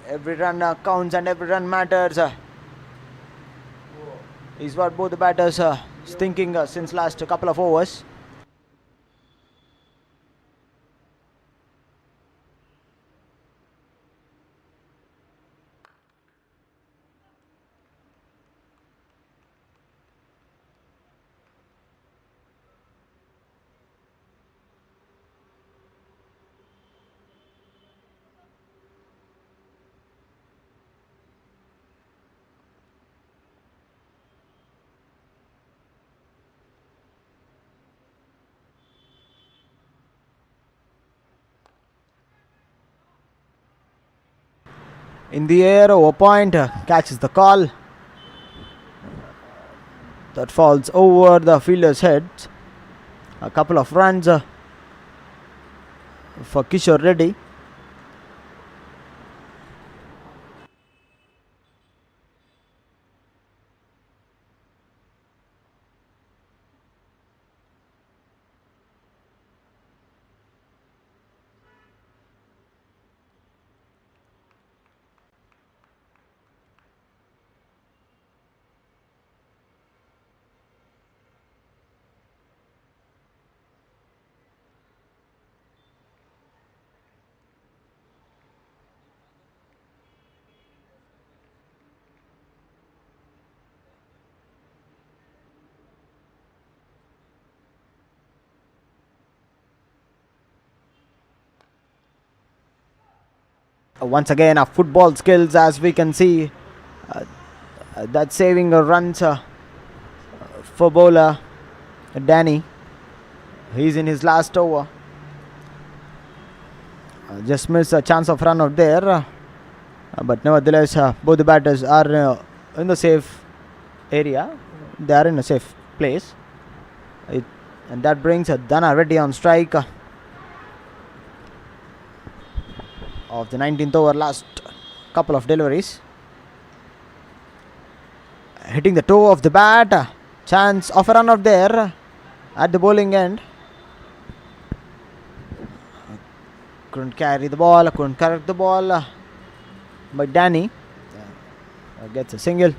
Every run counts and every run matters is what both the batters is thinking since last couple of overs. In the air, over point, catches the call. That falls over the fielder's head. A couple of runs for Kishore Reddy. Once again, football skills, as we can see. That's saving runs for bowler Danny. He's in his last over. Just missed a chance of run out there. But nevertheless, both the batters are in the safe area. They are in a safe place. And that brings Dana Reddy on strike of the 19th over, last couple of deliveries. Hitting the toe of the bat. Chance of a run out there at the bowling end. Couldn't carry the ball, couldn't correct the ball. But Danny gets a single.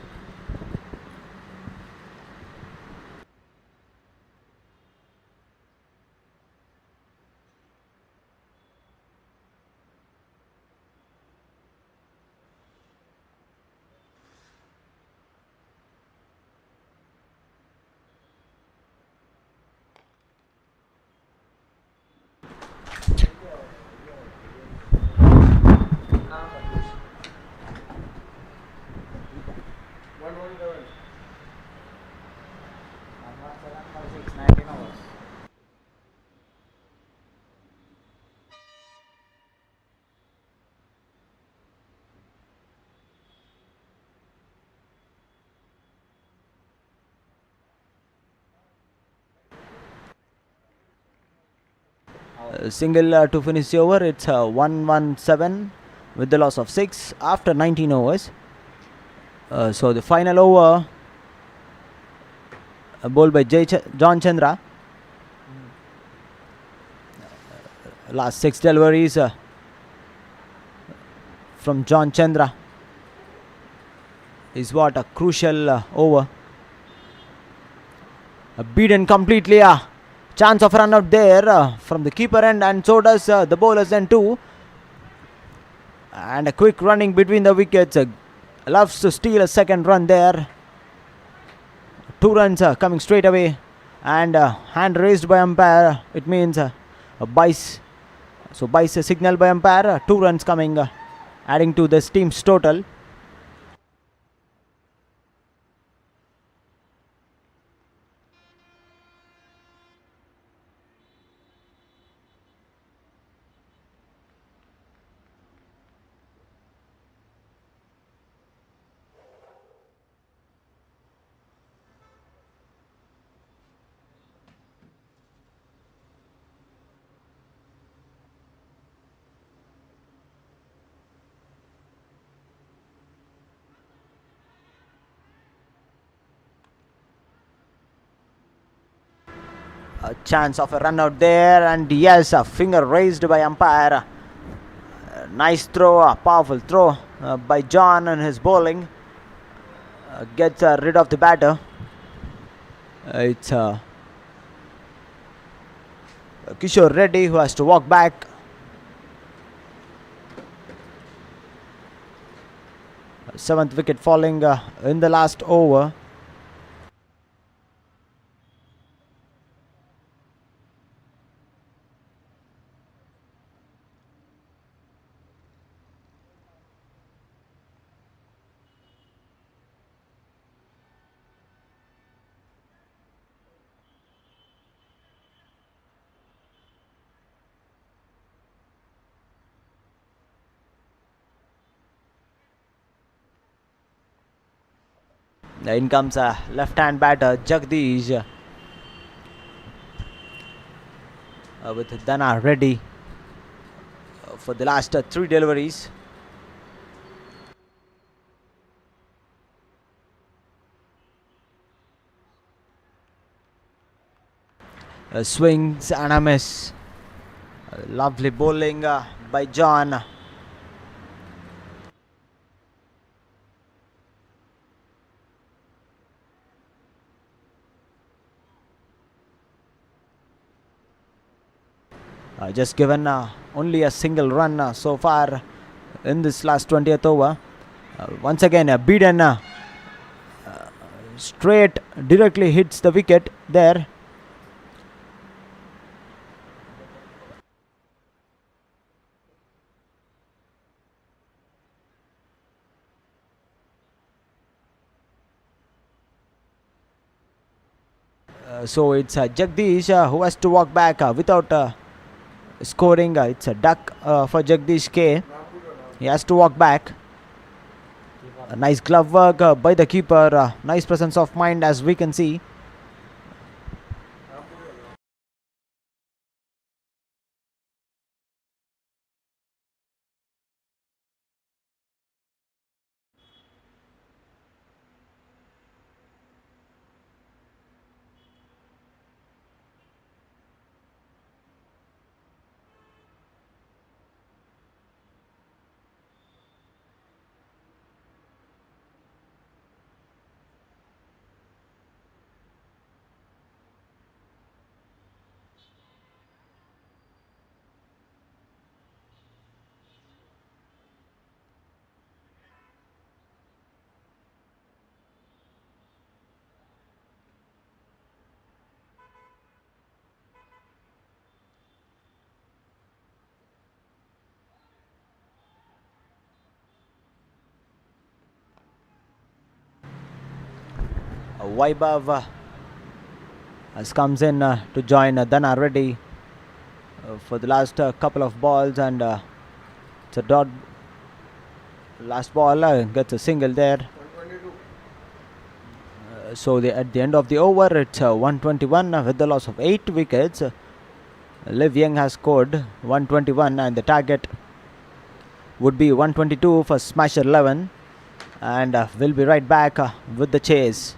Single to finish the over. It's 117 with the loss of 6 after 19 overs. So the final over bowled by John Chandra. Last 6 deliveries from John Chandra is what a crucial over. Beaten completely. Chance of run out there from the keeper end, and so does the bowlers then too. And a quick running between the wickets. Loves to steal a second run there. 2 runs coming straight away, and hand raised by umpire. It means a bice. So bice a signal by umpire. 2 runs coming, adding to this team's total. A chance of a run out there, and yes, a finger raised by umpire. Nice throw, a powerful throw by John, and his bowling gets rid of the batter. It's Kishore Reddy who has to walk back. Seventh wicket falling in the last over. In comes a left-hand batter, Jagdish, with Dana ready for the last 3 deliveries. Swings and a miss. Lovely bowling by John. Just given only a single run so far in this last 20th over. Once again, beaten straight, directly hits the wicket there. So it's Jagdish who has to walk back without scoring. It's a duck for Jagdish K. He has to walk back. A nice glove work by the keeper. Nice presence of mind, as we can see. Vaibhav has comes in to join Dana Reddy for the last couple of balls, and it's a dot. Last ball gets a single there. So at the end of the over, it's 121 with the loss of 8 wickets. LIVYOUNG has scored 121 and the target would be 122 for Smasher 11. And we'll be right back with the chase.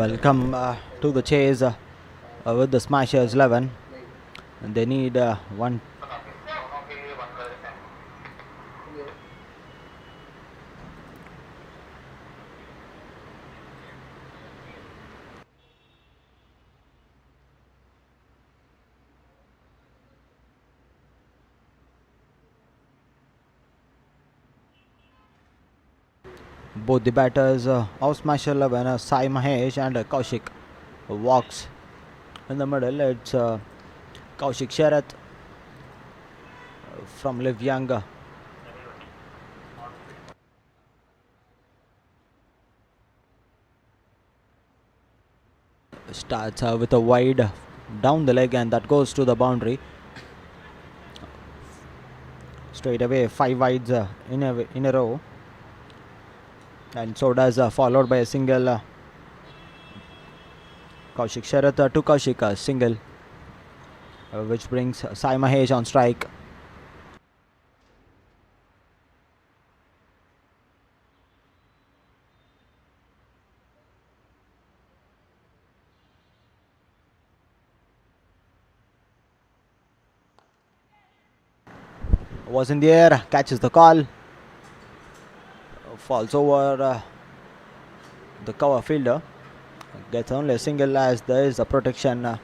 will come to the chase with the Smashers 11. And they need one. Both the batters of Smasher 11, Sai Mahesh and Kaushik walks in the middle. It's Kaushik Sharath from LIVYOUNG. Starts with a wide down the leg, and that goes to the boundary. Straight away 5 wides in a row, and so does followed by a single. Kaushik Sharath to Kaushik, single, which brings Sai Mahesh on strike. Was in the air, catches the call, falls over the cover fielder, gets only a single as there is a protection.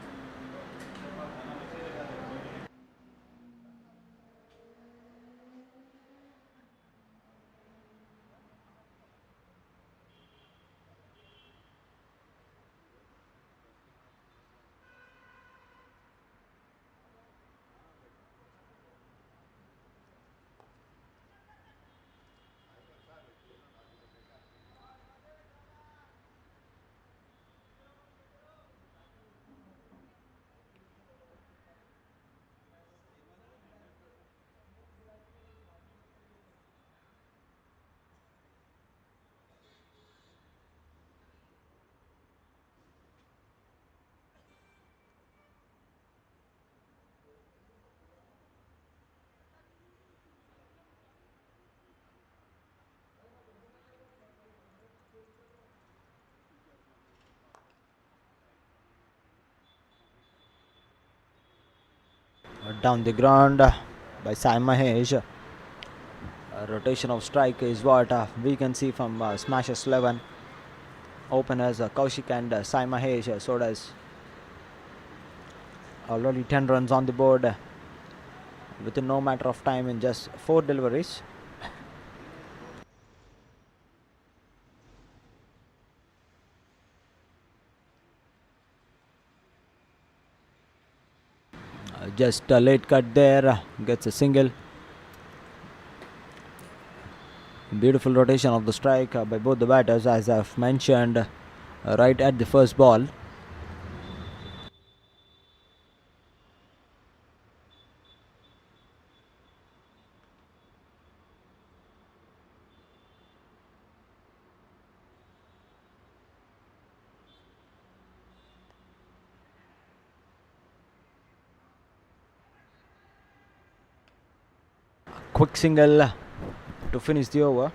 Down the ground by Sai Mahesh. Rotation of strike is what we can see from Smashers 11. Openers Kaushik and Sai Mahesh. So does already 10 runs on the board within no matter of time in just 4 deliveries. Just a late cut there, gets a single. Beautiful rotation of the strike by both the batters, as I've mentioned right at the first ball. Quick single to finish the over.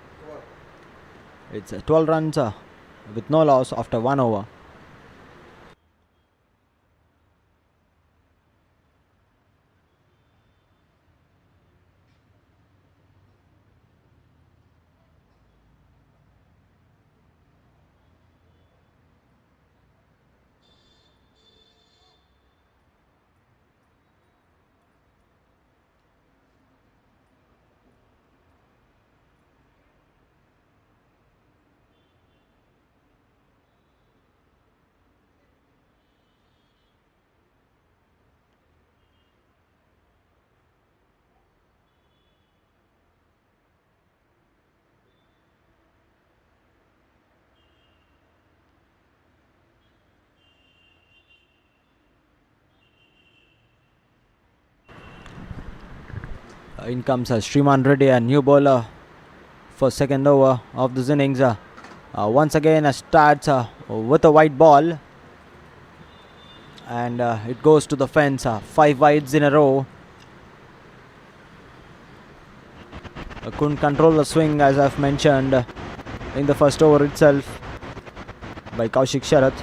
It's 12 runs with no loss after 1 over. In comes Sriman Reddy, a new bowler for second over of this innings. Once again starts with a white ball, and it goes to the fence. 5 wides in a row. Couldn't control the swing, as I've mentioned in the first over itself, by Kaushik Sharath.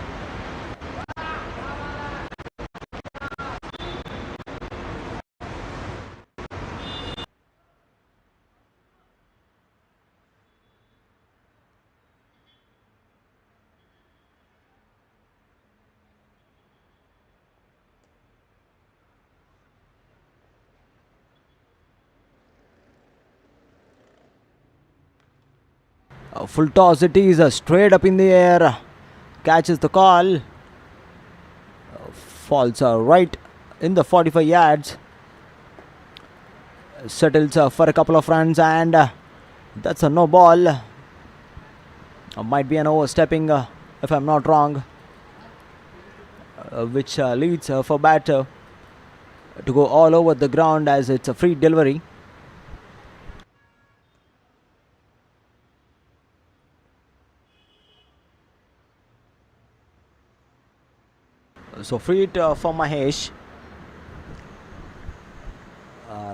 Full toss it is, straight up in the air. Catches the call. Falls right in the 45 yards. Settles for a couple of runs, and that's a no ball. Might be an overstepping, if I'm not wrong, which leads for batter to go all over the ground as it's a free delivery. So free hit for Mahesh.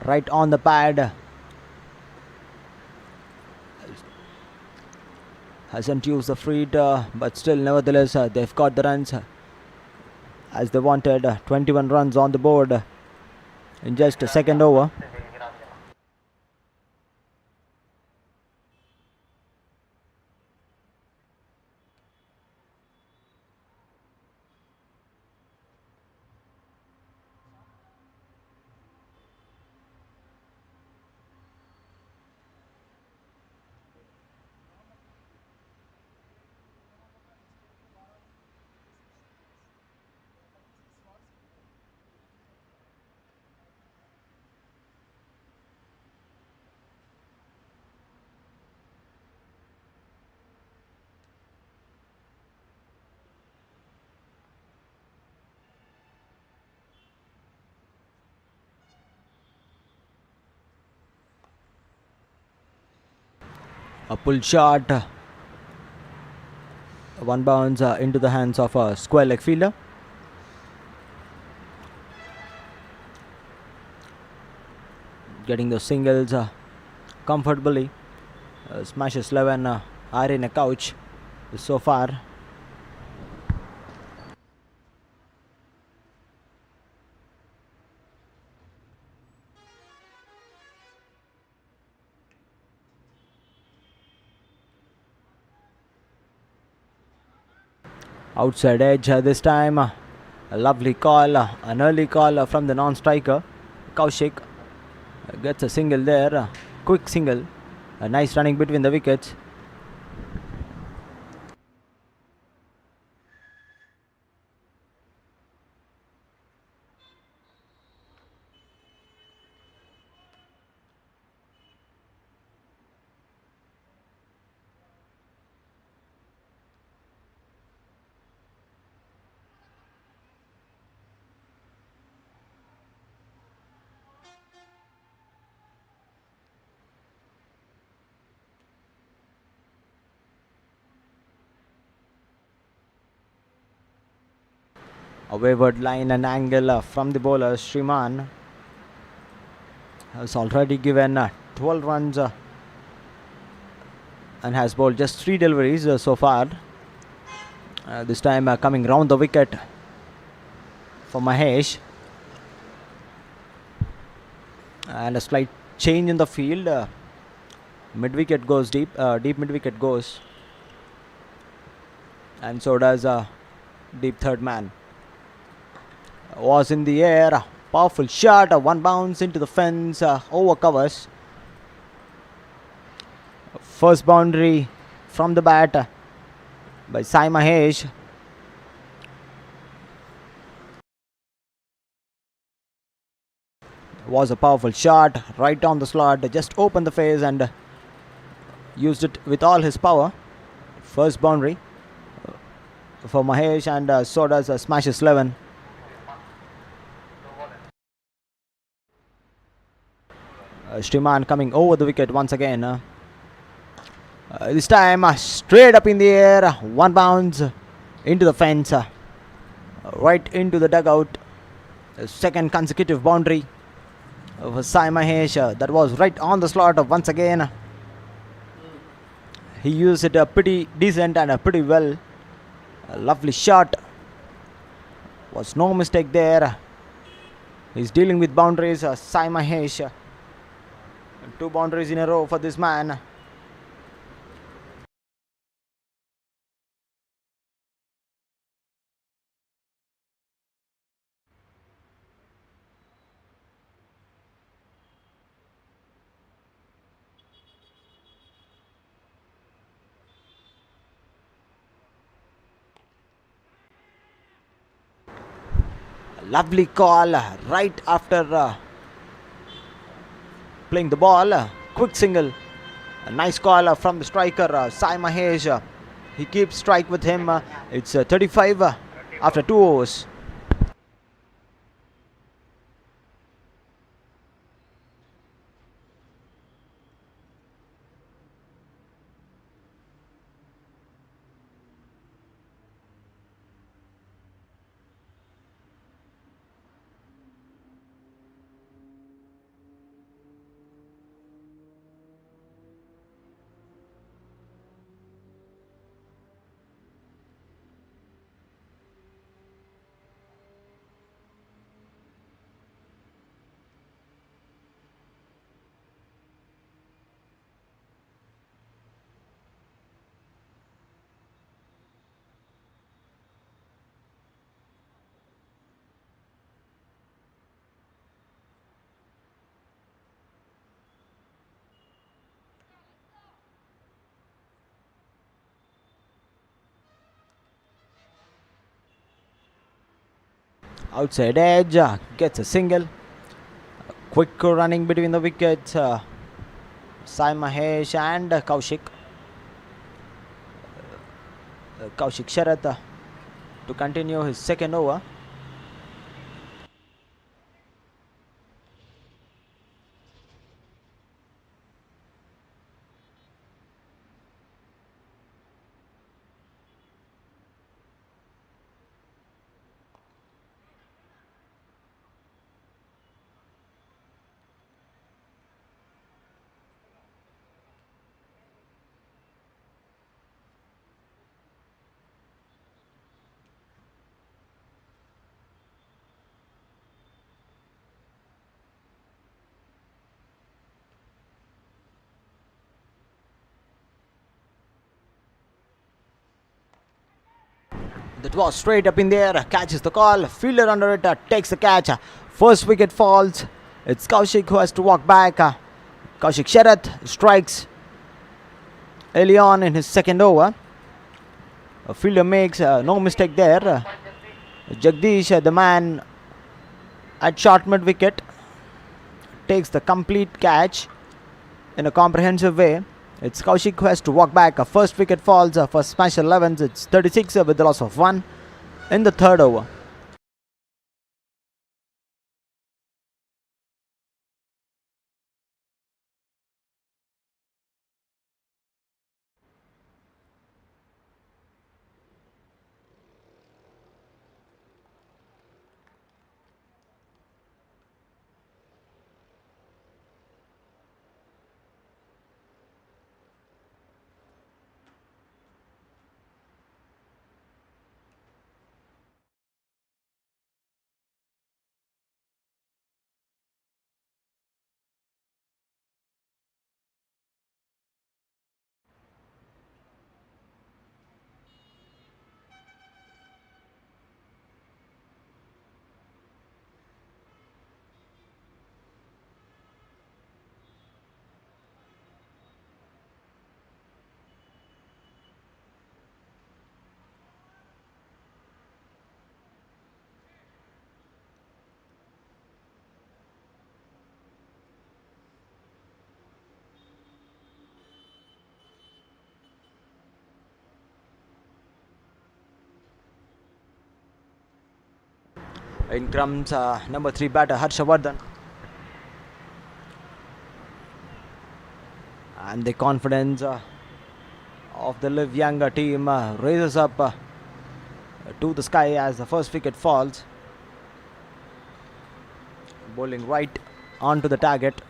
Right on the pad. Hasn't used the free hit, but still, nevertheless, they've got the runs as they wanted. 21 runs on the board in just a second over. A pull shot. One bounce into the hands of a square leg fielder. Getting the singles comfortably. Smashes 11 are in a couch so far. Outside edge this time. A lovely call, an early call from the non-striker. Kaushik gets a single there, quick single. A nice running between the wickets. A wayward line and angle from the bowler Shriman has already given 12 runs and has bowled just 3 deliveries so far. This time coming round the wicket for Mahesh. And a slight change in the field. Mid wicket goes deep. Deep mid wicket goes. And so does deep third man. Was in the air. Powerful shot. One bounce into the fence. Over covers. First boundary from the bat by Sai Mahesh. Was a powerful shot right on the slot. Just opened the face and used it with all his power. First boundary for Mahesh, and so does smashes 11. Shriman coming over the wicket once again. This time straight up in the air. One bounce into the fence. Right into the dugout. Second consecutive boundary for Sai Mahesh. That was right on the slot once again. He used it pretty decent and pretty well. A lovely shot. Was no mistake there. He's dealing with boundaries. Sai Mahesh. 2 boundaries in a row for this man. Lovely call right after playing the ball. Quick single. A nice call from the striker Sai Mahesh. He keeps strike with him. It's 35 after 2 overs. Outside edge, gets a single. Quick running between the wickets. Sai Mahesh and Kaushik. Kaushik Sharath to continue his second over. That was straight up in the air. Catches the call. Fielder under it. Takes the catch. First wicket falls. It's Kaushik who has to walk back. Kaushik Sharath strikes early on in his second over. A fielder makes no mistake there. Jagdish, the man at short mid wicket, takes the complete catch in a comprehensive way. It's Kaushik who has to walk back. A first wicket falls for Smash 11s. It's 36 with the loss of 1 in the third over. In comes number 3 batter Harshavardhan. And the confidence of the Live Young team raises up to the sky as the first wicket falls. Bowling right onto the target.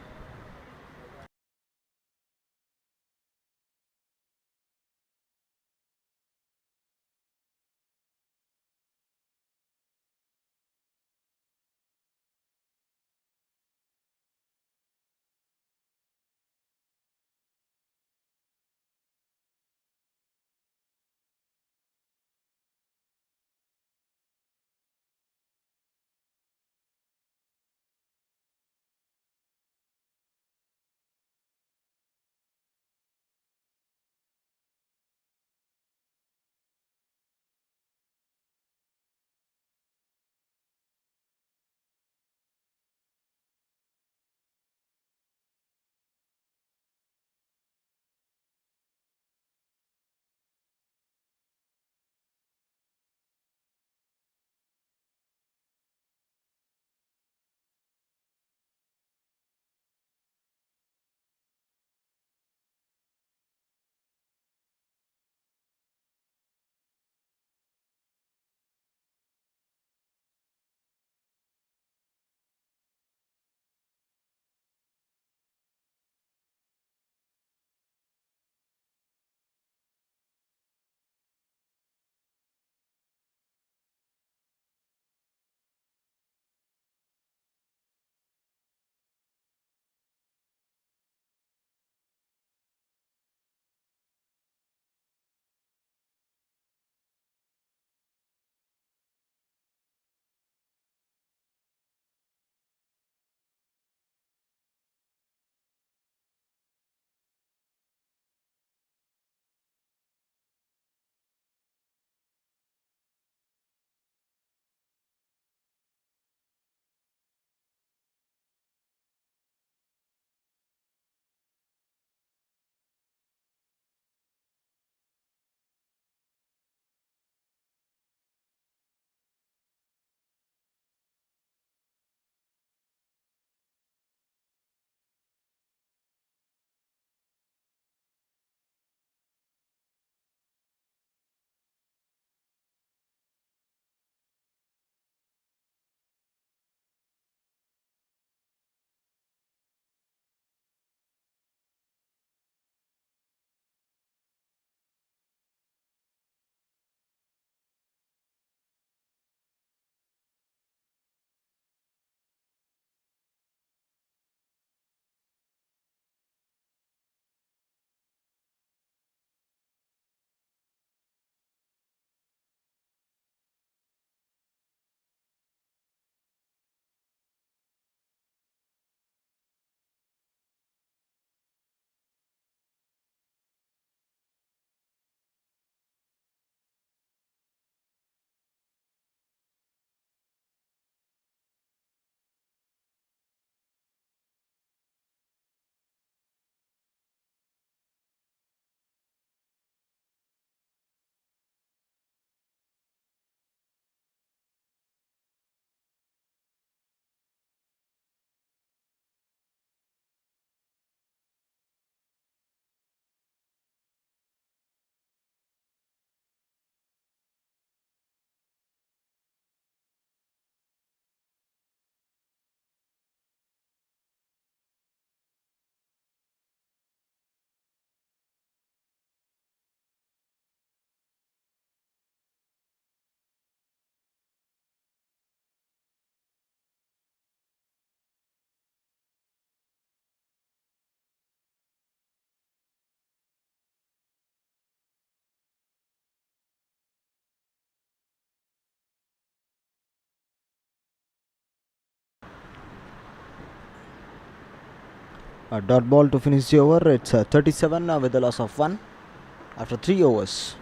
A dot ball to finish the over. It's 37 with the loss of 1 after 3 overs.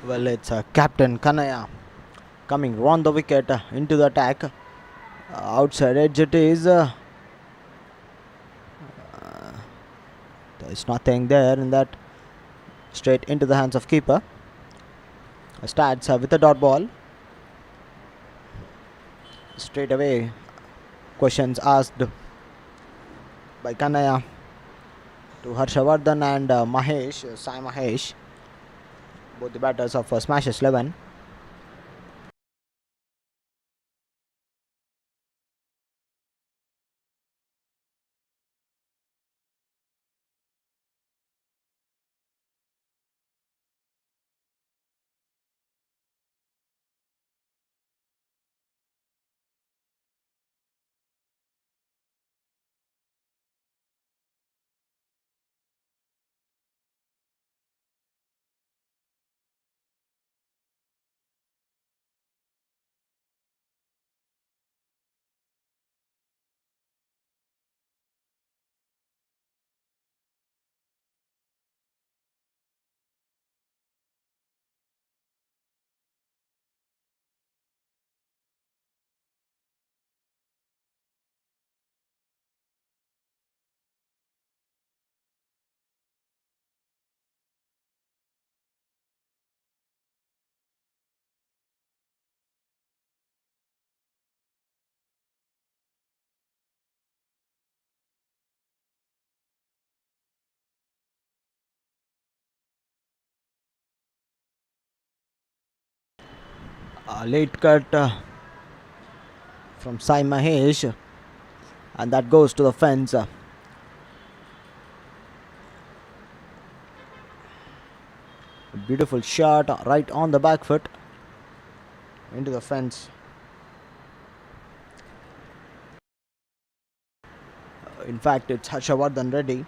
Well, it's Captain Kanaya coming round the wicket into the attack. Outside edge it is. There's nothing there in that. Straight into the hands of keeper. Starts with a dot ball. Straight away, questions asked by Kanaya to Harshavardhan and Mahesh, Sai Mahesh, both the batters of Smashes 11. A late cut from Sai Mahesh, and that goes to the fence. A beautiful shot right on the back foot into the fence. In fact, it's Harshavardhan Reddy.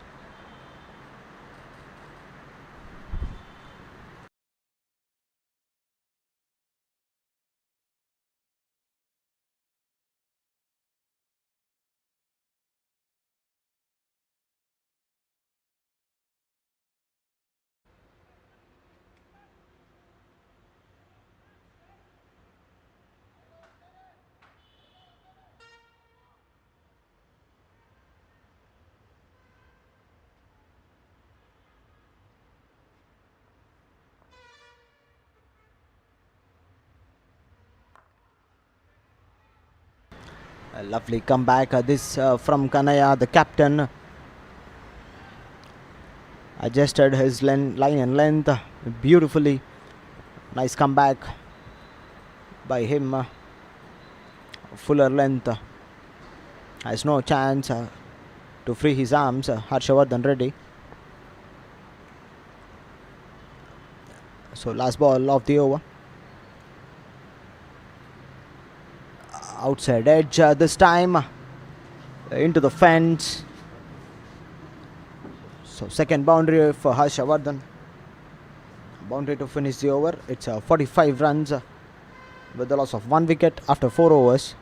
A lovely comeback. This from Kanaya, the captain. Adjusted his line and length beautifully. Nice comeback by him. Fuller length. Has no chance to free his arms. Harshavardhan Reddy. So last ball of the over. Outside edge this time. Into the fence. So second boundary for Harshavardhan. Boundary to finish the over. It's 45 runs with the loss of 1 wicket after 4 overs.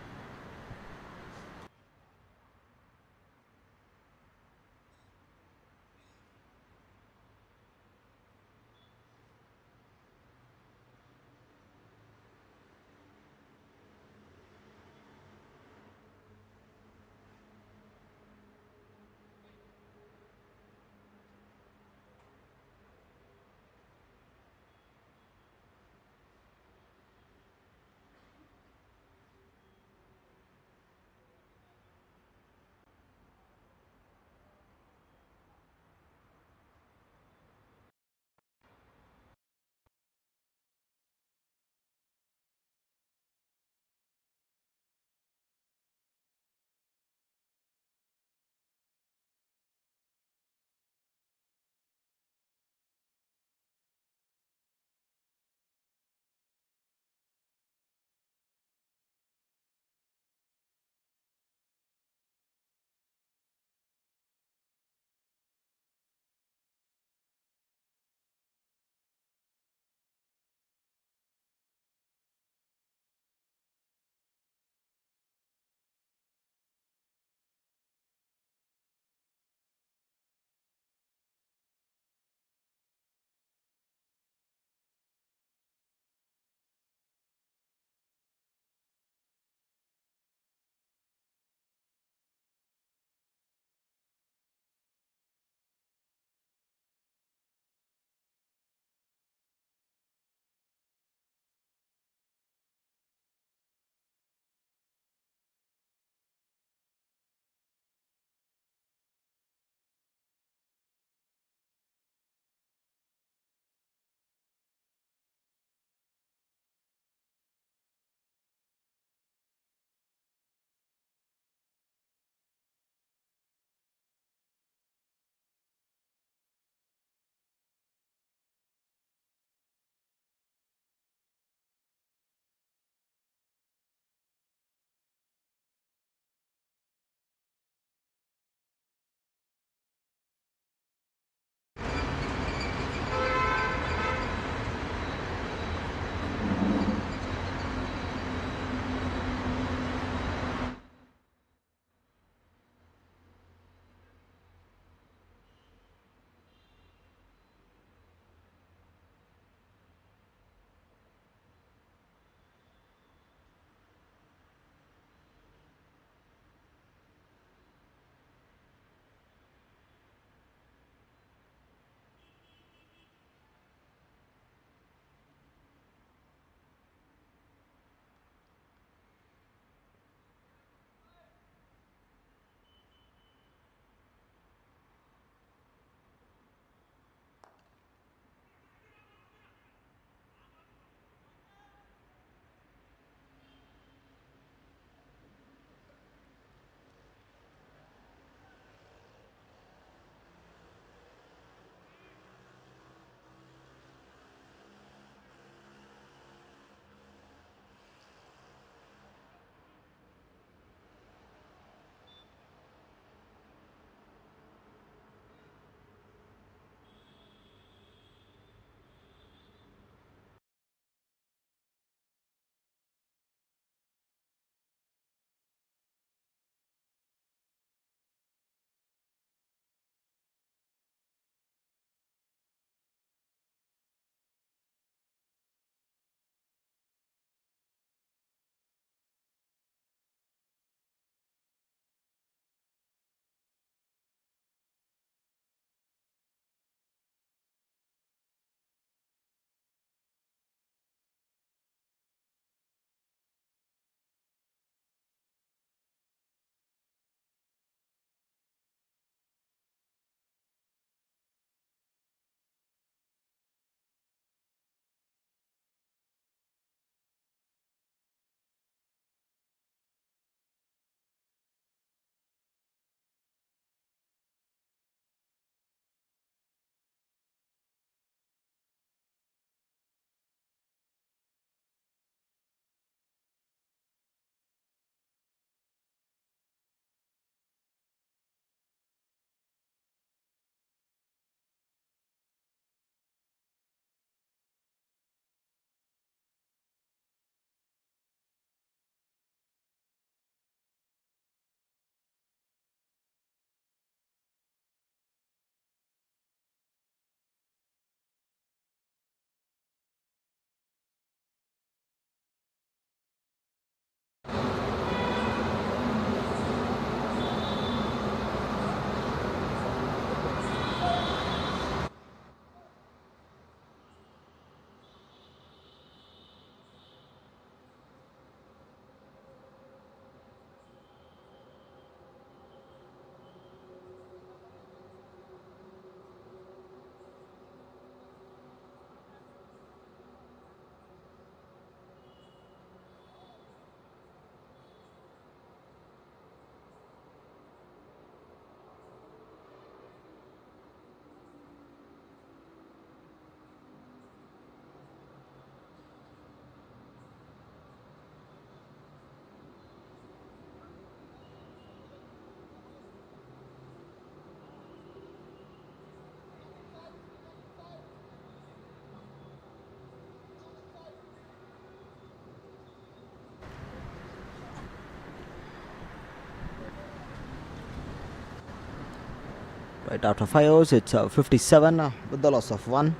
Right after 5 overs, it's 57 with the loss of 1.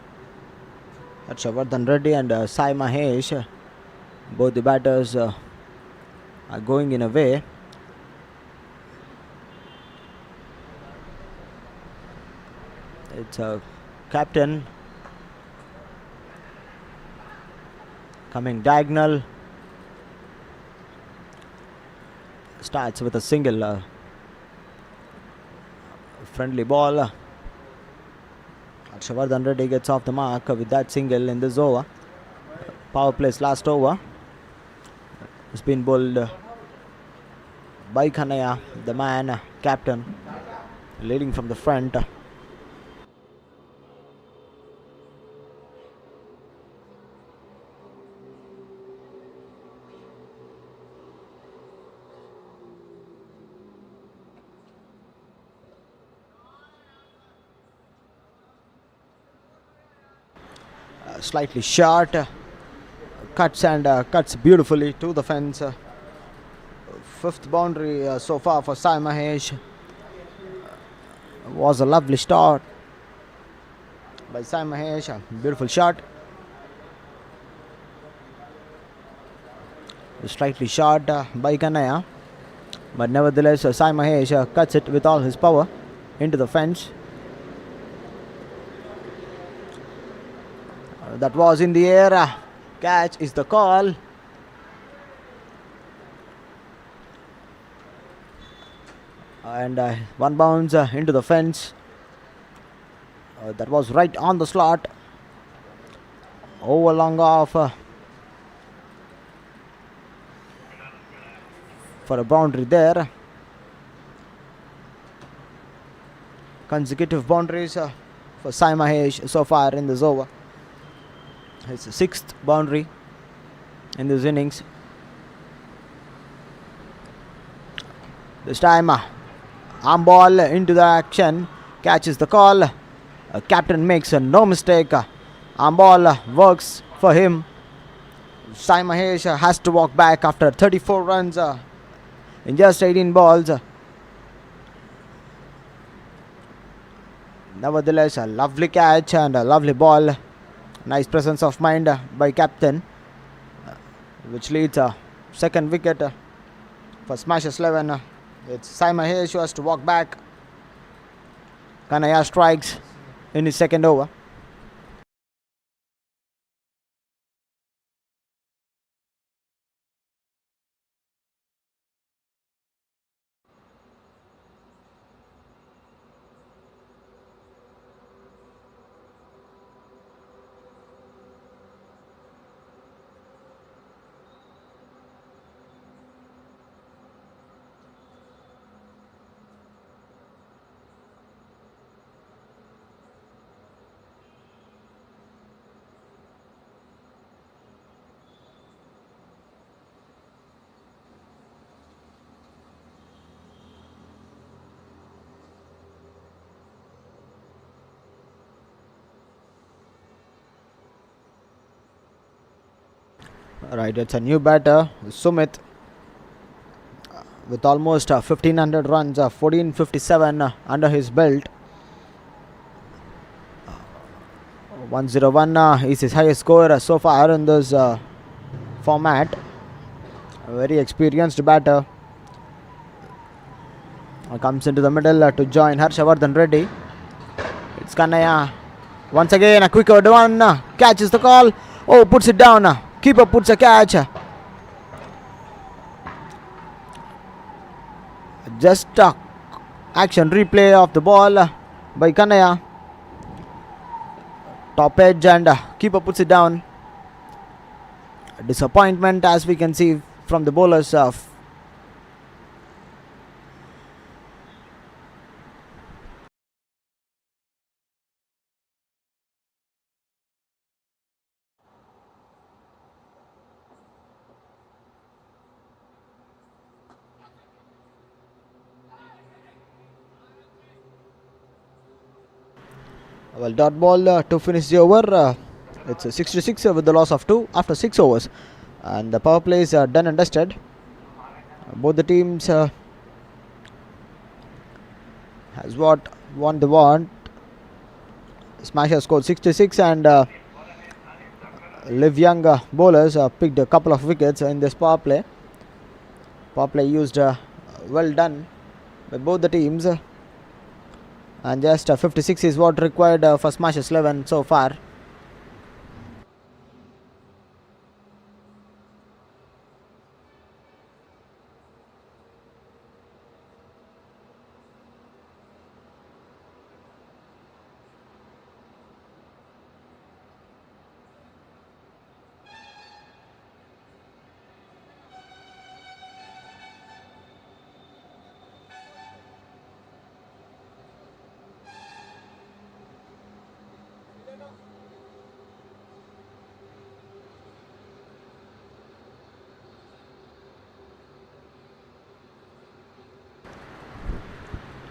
Harshavardhan Reddy and Sai Mahesh, both the batters are going in a way. It's a captain coming diagonal, starts with a single, friendly ball. Harshavardhan Reddy gets off the mark with that single in this over. Power play's last over. It's been bowled by Kanaya, the man, captain, leading from the front. Slightly short, cuts beautifully to the fence. Fifth boundary so far for Sai Mahesh. Was a lovely start by Sai Mahesh. Beautiful shot. Slightly short by Kanaya, but nevertheless Sai Mahesh cuts it with all his power into the fence. That was in the air. Catch is the call. And one bounce into the fence. That was right on the slot. Over long off for a boundary there. Consecutive boundaries for Sai Mahesh so far in this over. His sixth boundary in this innings. This time arm ball into the action. Catches the call. Captain makes no mistake. Arm ball works for him. Sai Mahesh has to walk back after 34 runs in just 18 balls. Nevertheless, a lovely catch and a lovely ball. Nice presence of mind by captain, which leads second wicket for Smashers 11. It's Sai Mahesh who has to walk back. Kanaya strikes in his second over. Right, it's a new batter, Sumit, with almost 1500 runs, 1457 under his belt. 101 is his highest score so far in this format. A very experienced batter comes into the middle to join Harshavardhan Reddy. It's Kanaya. Once again, a quick one. Catches the call. Oh, puts it down. Keeper puts a catch. Just action replay of the ball by Kanaya. Top edge and keeper puts it down. Disappointment as we can see from the bowlers. Well, dot ball to finish the over. It's a 66 with the loss of 2 after 6 overs. And the power play is done and dusted. Both the teams has what won the want. Smasher scored 66 and LIVYOUNG bowlers picked a couple of wickets in this power play. Power play used well done by both the teams. And just 56 is what required for Smashers 11 so far.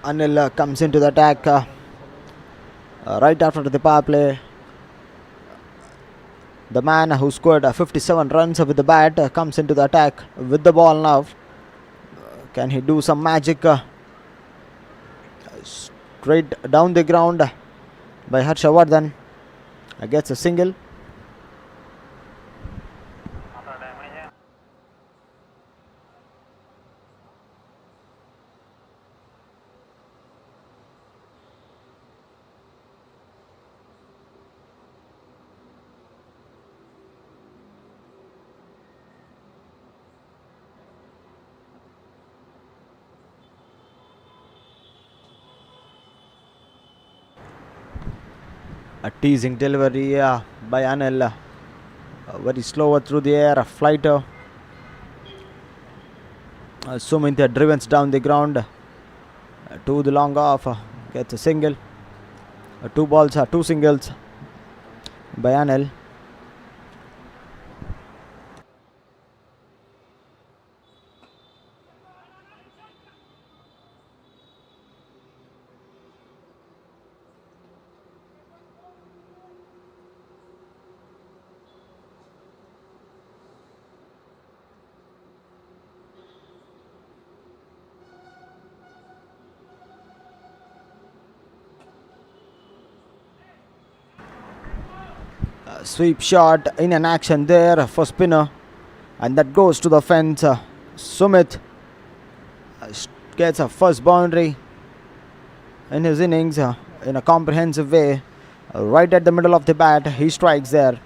Anil comes into the attack right after the power play. The man who scored 57 runs with the bat comes into the attack with the ball now. Can he do some magic? Straight down the ground by Harshavardhan. Gets a single. A teasing delivery by Anil. Very slower through the air. A flighter. Sumit driven down the ground to the long off. Gets a single. 2 balls, 2 singles by Anil. Sweep shot in an action there for spinner, and that goes to the fence. Sumit gets a first boundary in his innings in a comprehensive way. Right at the middle of the bat, he strikes there.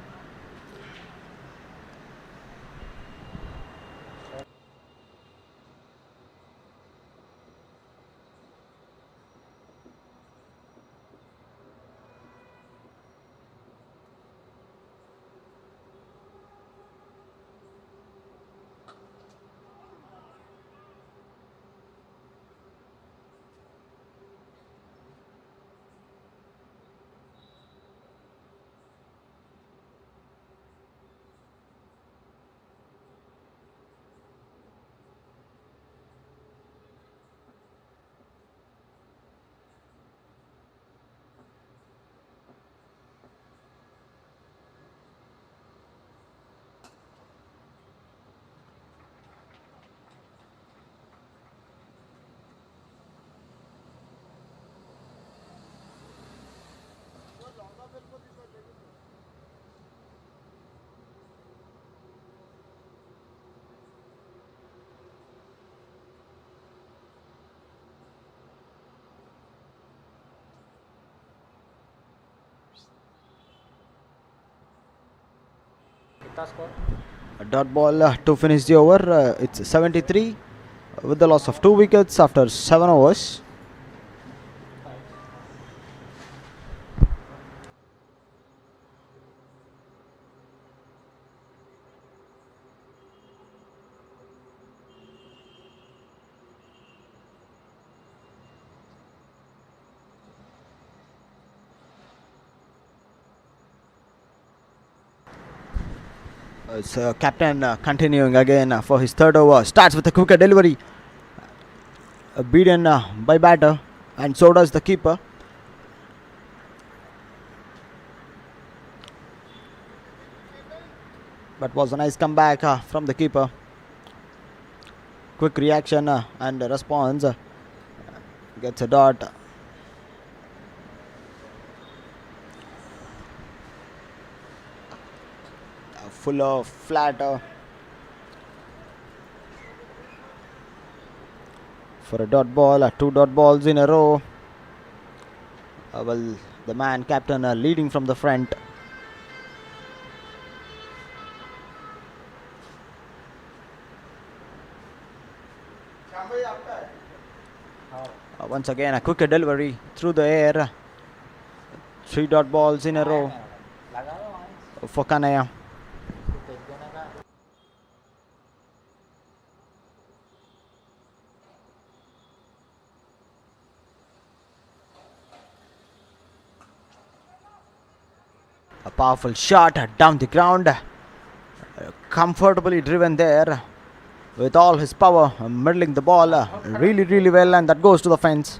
A dot ball to finish the over. It's 73 with the loss of 2 wickets after 7 overs. It's captain continuing again for his third over. Starts with a quicker delivery. Beaten by batter, and so does the keeper. But was a nice comeback from the keeper. Quick reaction and response. Gets a dot. full of flat for a dot ball. 2 dot balls in a row. Well, the man captain leading from the front. Once again, a quick delivery through the air. 3 dot balls in a row for Kanaya. A powerful shot down the ground. Comfortably driven there with all his power, middling the ball really well, and that goes to the fence.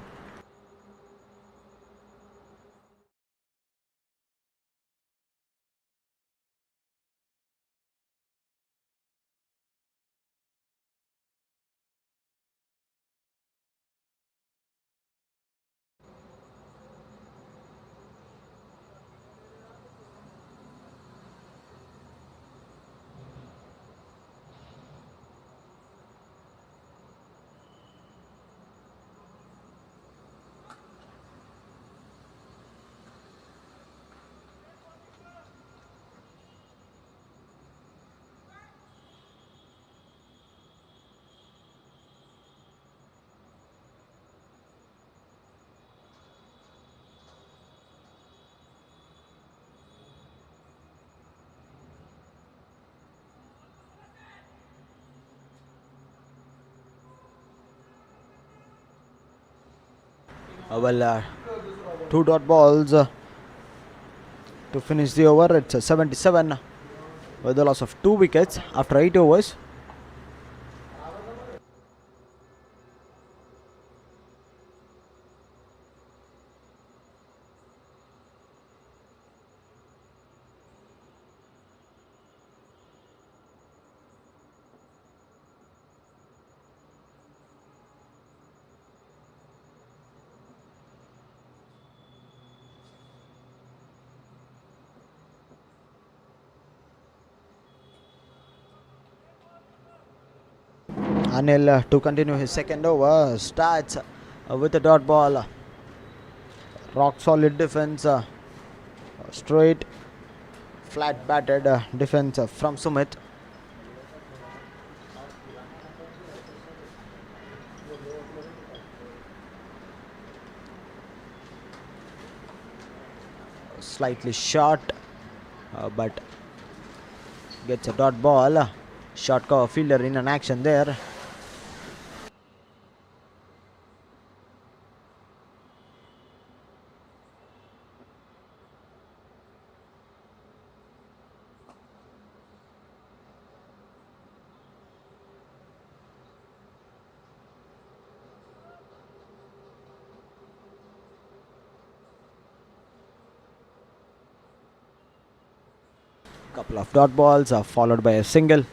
Well, 2 dot balls to finish the over. It's a 77 with the loss of 2 wickets after 8 overs. Anil to continue his second over starts with a dot ball. Rock solid defense, straight flat batted defense from Sumit. Slightly short, but gets a dot ball. Short cover fielder in an action there. Couple of dot balls followed by a single.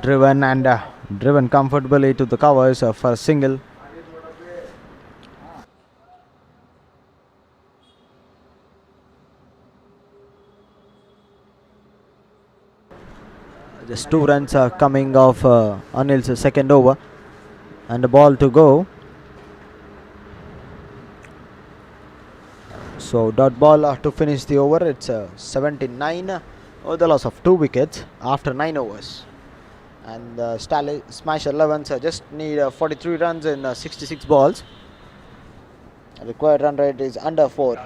Driven comfortably to the covers for a single. Just 2 runs coming off Anil's second over, and the ball to go. So dot ball to finish the over. It's 79 with the loss of 2 wickets after 9 overs. And Smash 11s just need 43 runs in 66 balls. The required run rate is under 4.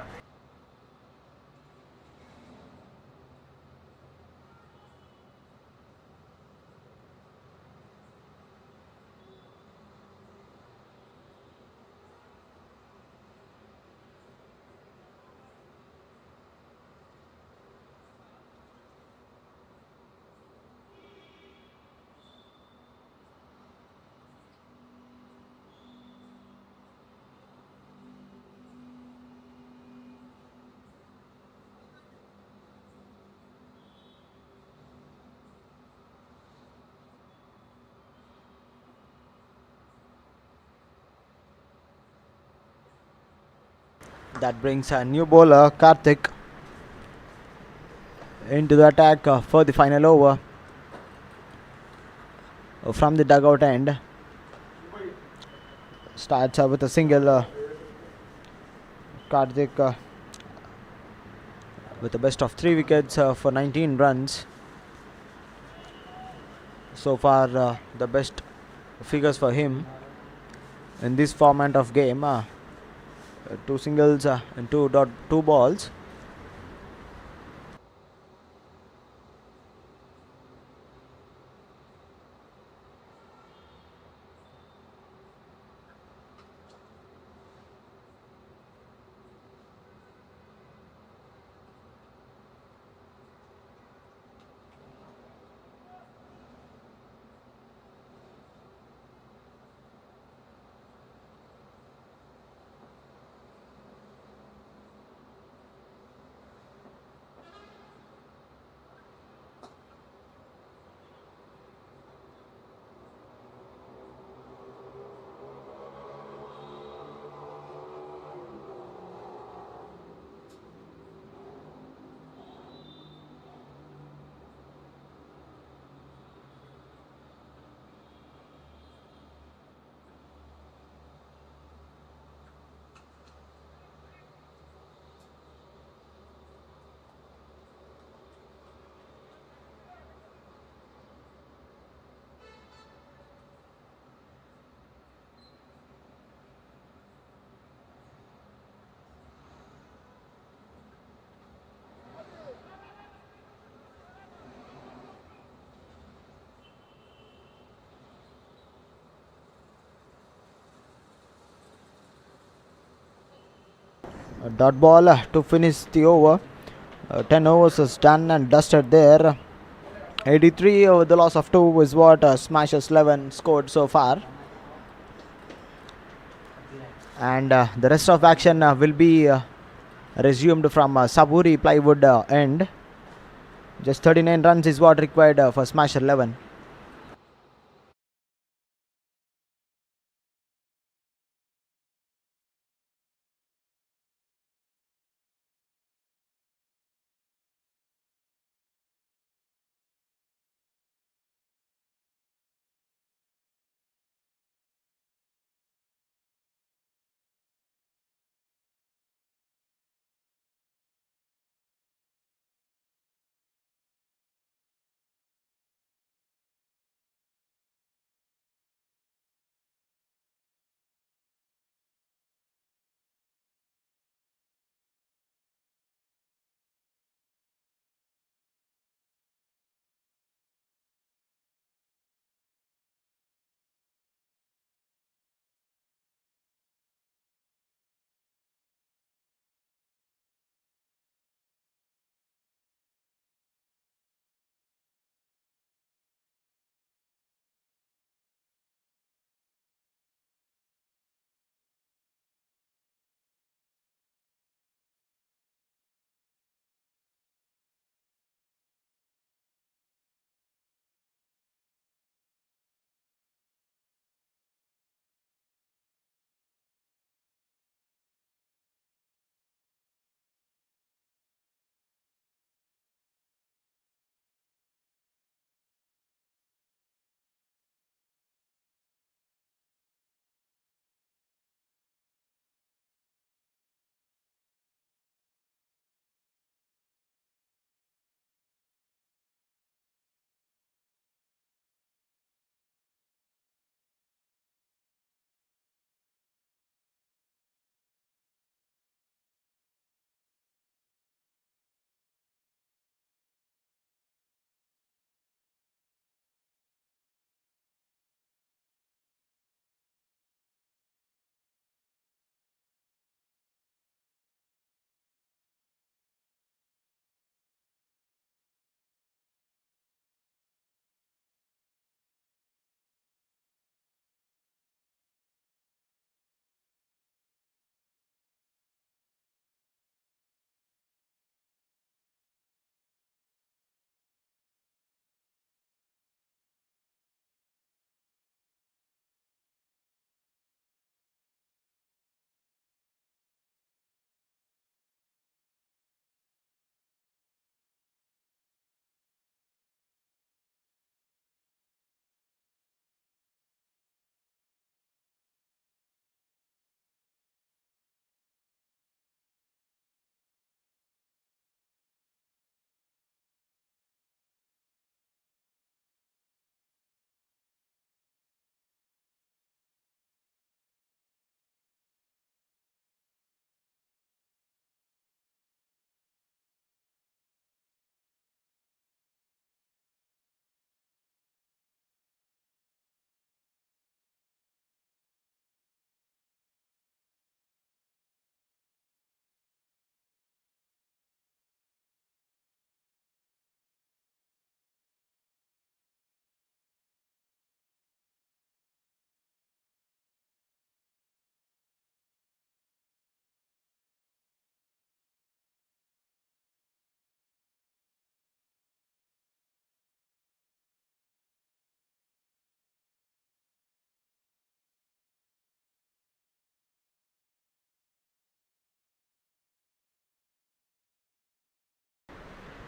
That brings a new bowler, Karthik, into the attack for the final over from the dugout end. Starts with a single. Karthik with a best of 3 wickets for 19 runs. So far, the best figures for him in this format of game. 2 singles and 2 balls. A dot ball to finish the over. 10 overs is done and dusted there. 83 with the loss of 2 is what Smashers 11 scored so far. And the rest of action will be resumed from Saburi plywood end. Just 39 runs is what required for Smasher 11.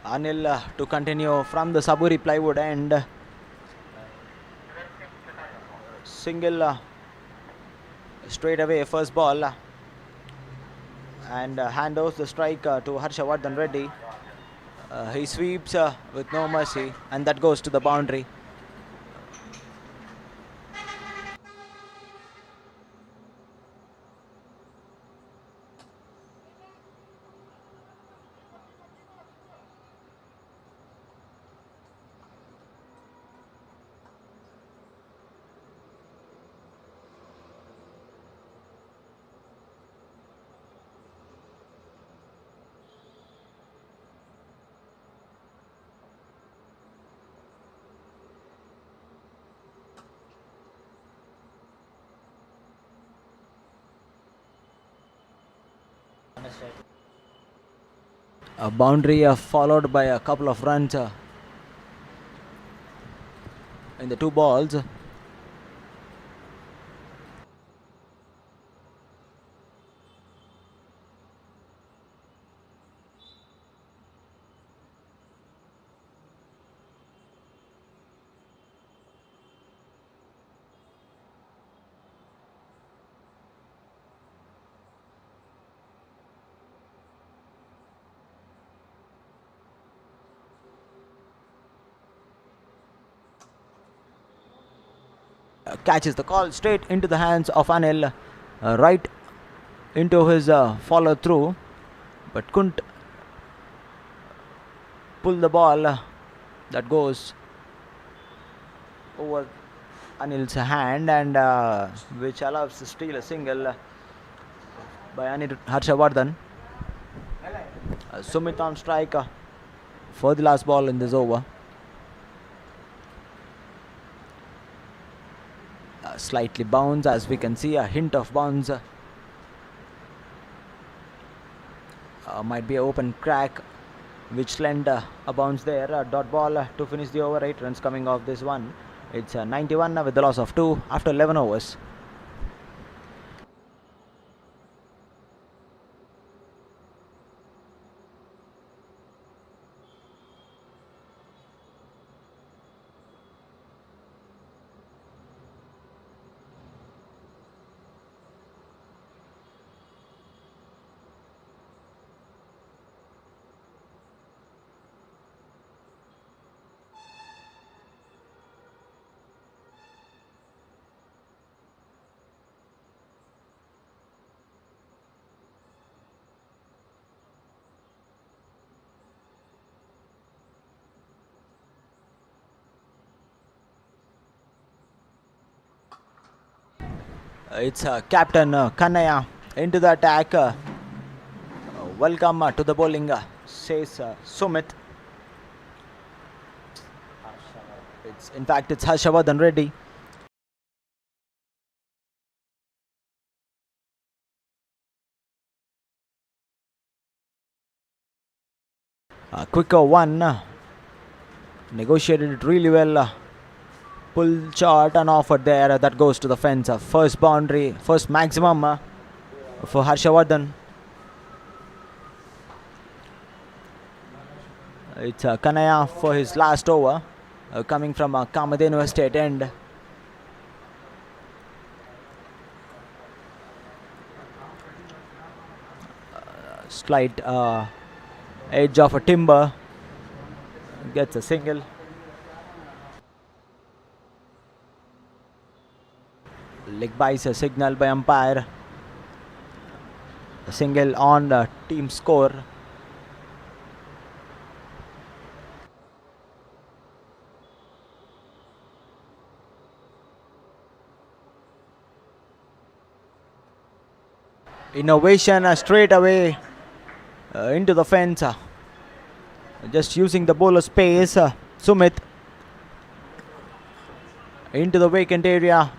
Anil to continue from the Saburi plywood end. Single straight away first ball. And handoffs the strike to Harshavardhan Reddy. He sweeps with no mercy, and that goes to the boundary. A boundary followed by a couple of runs in the 2 balls. Catches the call straight into the hands of Anil, right into his follow through, but couldn't pull the ball that goes over Anil's hand, and which allows to steal a single by Anil Harshavardhan. Sumit on strike for the last ball in this over. Slightly bounce, as we can see, a hint of bounce. Might be an open crack which lent a bounce there. Dot ball to finish the over. 8 runs coming off this one. It's 91 with the loss of 2 after 11 overs. It's Captain Kannaya into the attack. Welcome to the bowling, says Sumit. In fact, it's Harshavardhan Reddy. Quicker one. Negotiated it really well. Pull shot and offered there. That goes to the fence. First boundary, first maximum for Harshavardhan. It's Kannaya for his last over, coming from Kamadenu estate end. Slight edge of a timber. Gets a single. Leg by's a signal by umpire. A single on the team score. Innovation straight away into the fence. Just using the bowler space. Sumit into the vacant area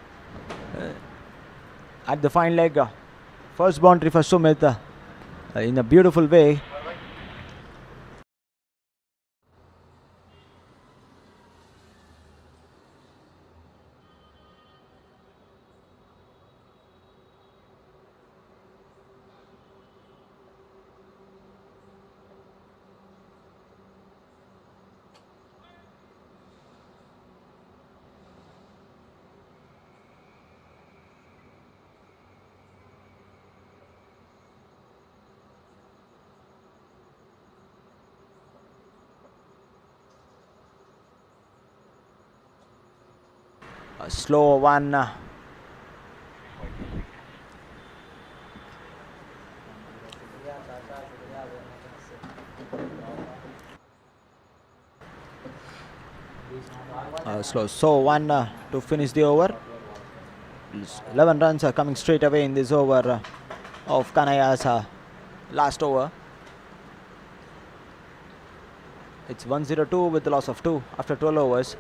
at the fine leg. First boundary for Sumit in a beautiful way. A slow one. Slow. So one to finish the over. 11 runs are coming straight away in this over of Kanaya's last over. It's 102 with the loss of 2 after 12 overs,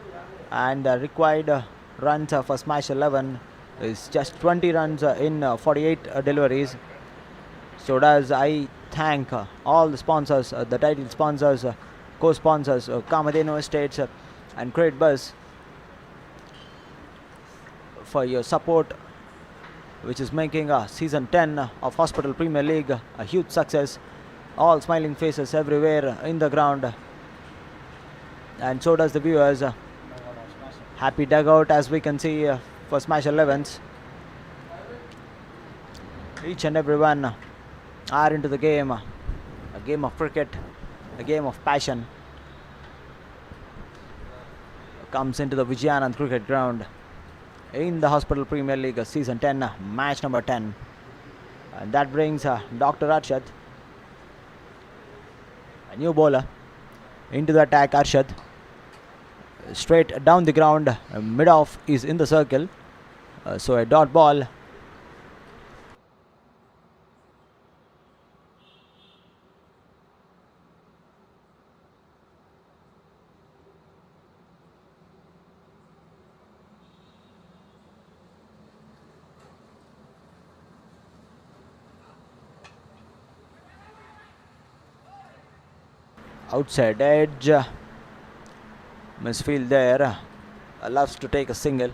and the required runs for Smash 11 is just 20 runs in 48 deliveries. So does I thank all the sponsors, the title sponsors, co-sponsors, KAMADENU Estates and Great Buzz for your support, which is making season 10 of Hospital Premier League a huge success. All smiling faces everywhere in the ground, and so does the viewers. Happy dugout, as we can see, for Smash 11s. Each and everyone are into the game, a game of cricket, a game of passion. Comes into the Vijayanand cricket ground in the Hospital Premier League season 10, match number 10. And that brings Dr. Arshad, a new bowler, into the attack. Arshad straight down the ground, mid off is in the circle, so a dot ball. Outside edge, misfield there, loves to take a single.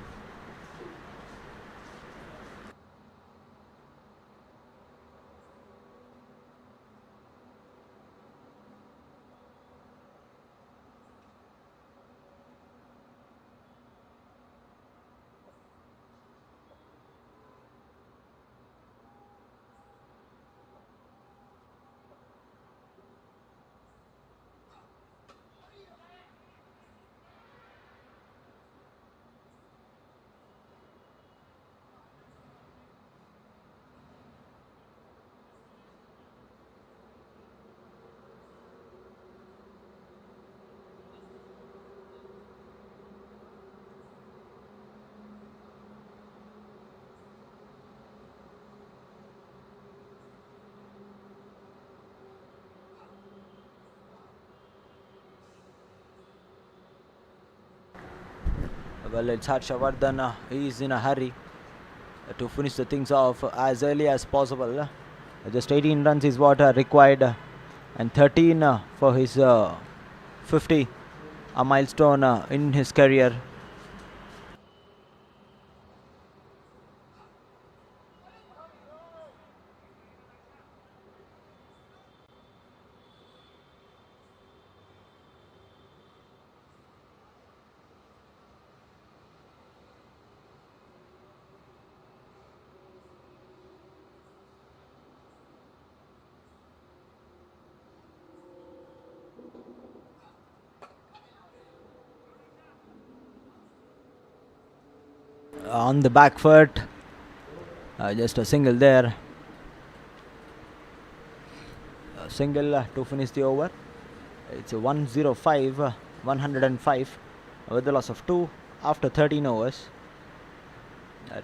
Well, it's Harshavardhan. He is in a hurry to finish the things off as early as possible. Just 18 runs is what required, and 13 for his 50, a milestone in his career. On the back foot, just a single there. A single to finish the over. It's a 105, 105 with the loss of 2 after 13 overs.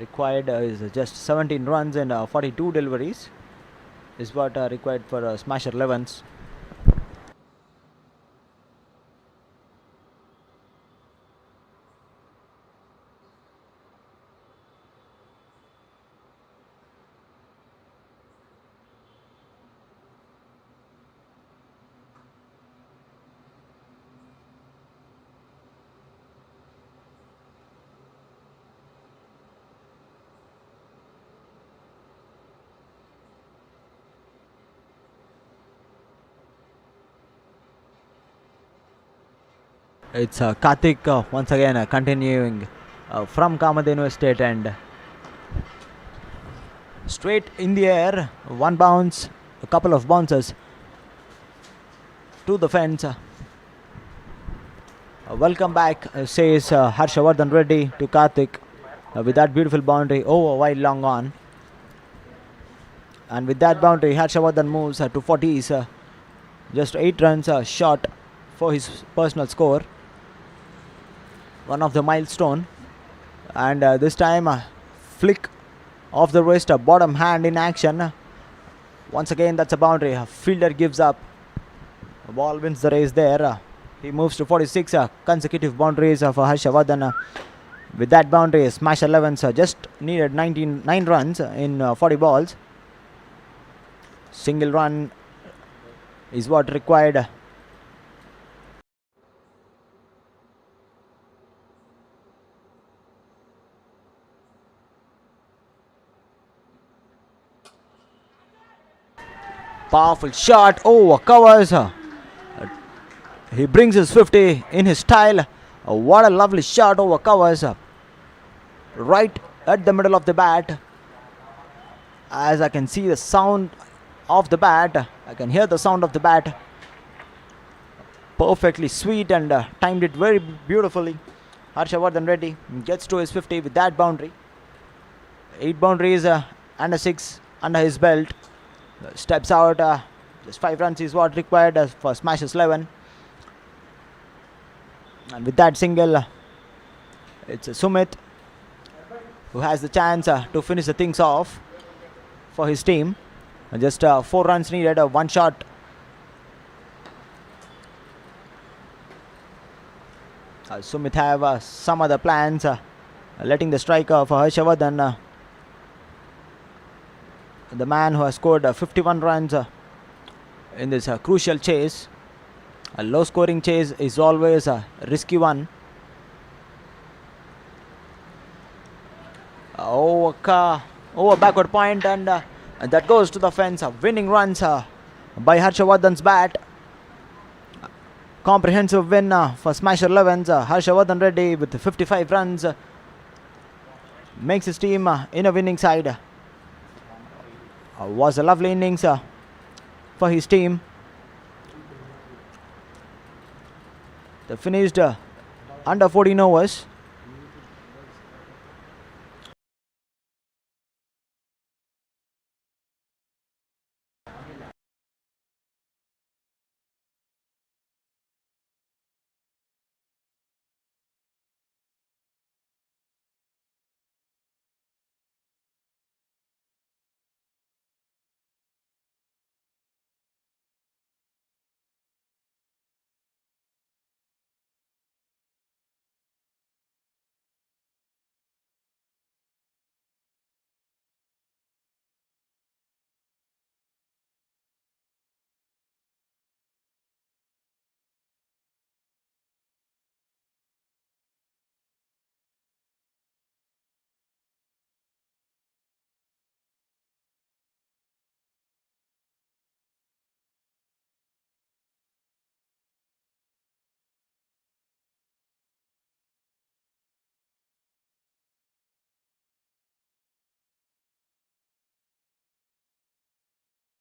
Required is just 17 runs and 42 deliveries is what required for Smasher 11s. It's Karthik once again continuing from Kamadenu Estate, and straight in the air, one bounce, a couple of bounces to the fence. Welcome back, says Harshavardhan Reddy to Karthik. with that beautiful boundary over wide long on. And with that boundary, Harshavardhan moves to 40s, just 8 runs short for his personal score. One of the milestone. And this time, flick of the wrist, bottom hand in action. Once again, that's a boundary. Fielder gives up. The ball wins the race there. He moves to 46 consecutive boundaries for Harshavardhan. With that boundary, smash 11s just needed 9 runs in 40 balls. Single run is what required. Powerful shot. Oh, covers. He brings his 50 in his style. What a lovely shot over covers. Right at the middle of the bat. As I can see the sound of the bat. I can hear the sound of the bat. Perfectly sweet and timed it very beautifully. Harshavardhan Reddy gets to his 50 with that boundary. 8 boundaries and a 6 under his belt. Steps out. Just 5 runs is what required for smashes 11. And with that single, it's Sumit who has the chance to finish the things off for his team. Just 4 runs needed, 1 shot. Sumit have some other plans, letting the striker for Harshavardhan, the man who has scored 51 runs in this crucial chase. A low scoring chase is always a risky one. Over backward point, and that goes to the fence. Winning runs by Harshavardhan's bat. Comprehensive win for Smasher 11s. Harshavardhan Reddy with 55 runs makes his team in a winning side. Was a lovely innings for his team. They finished under 14 overs.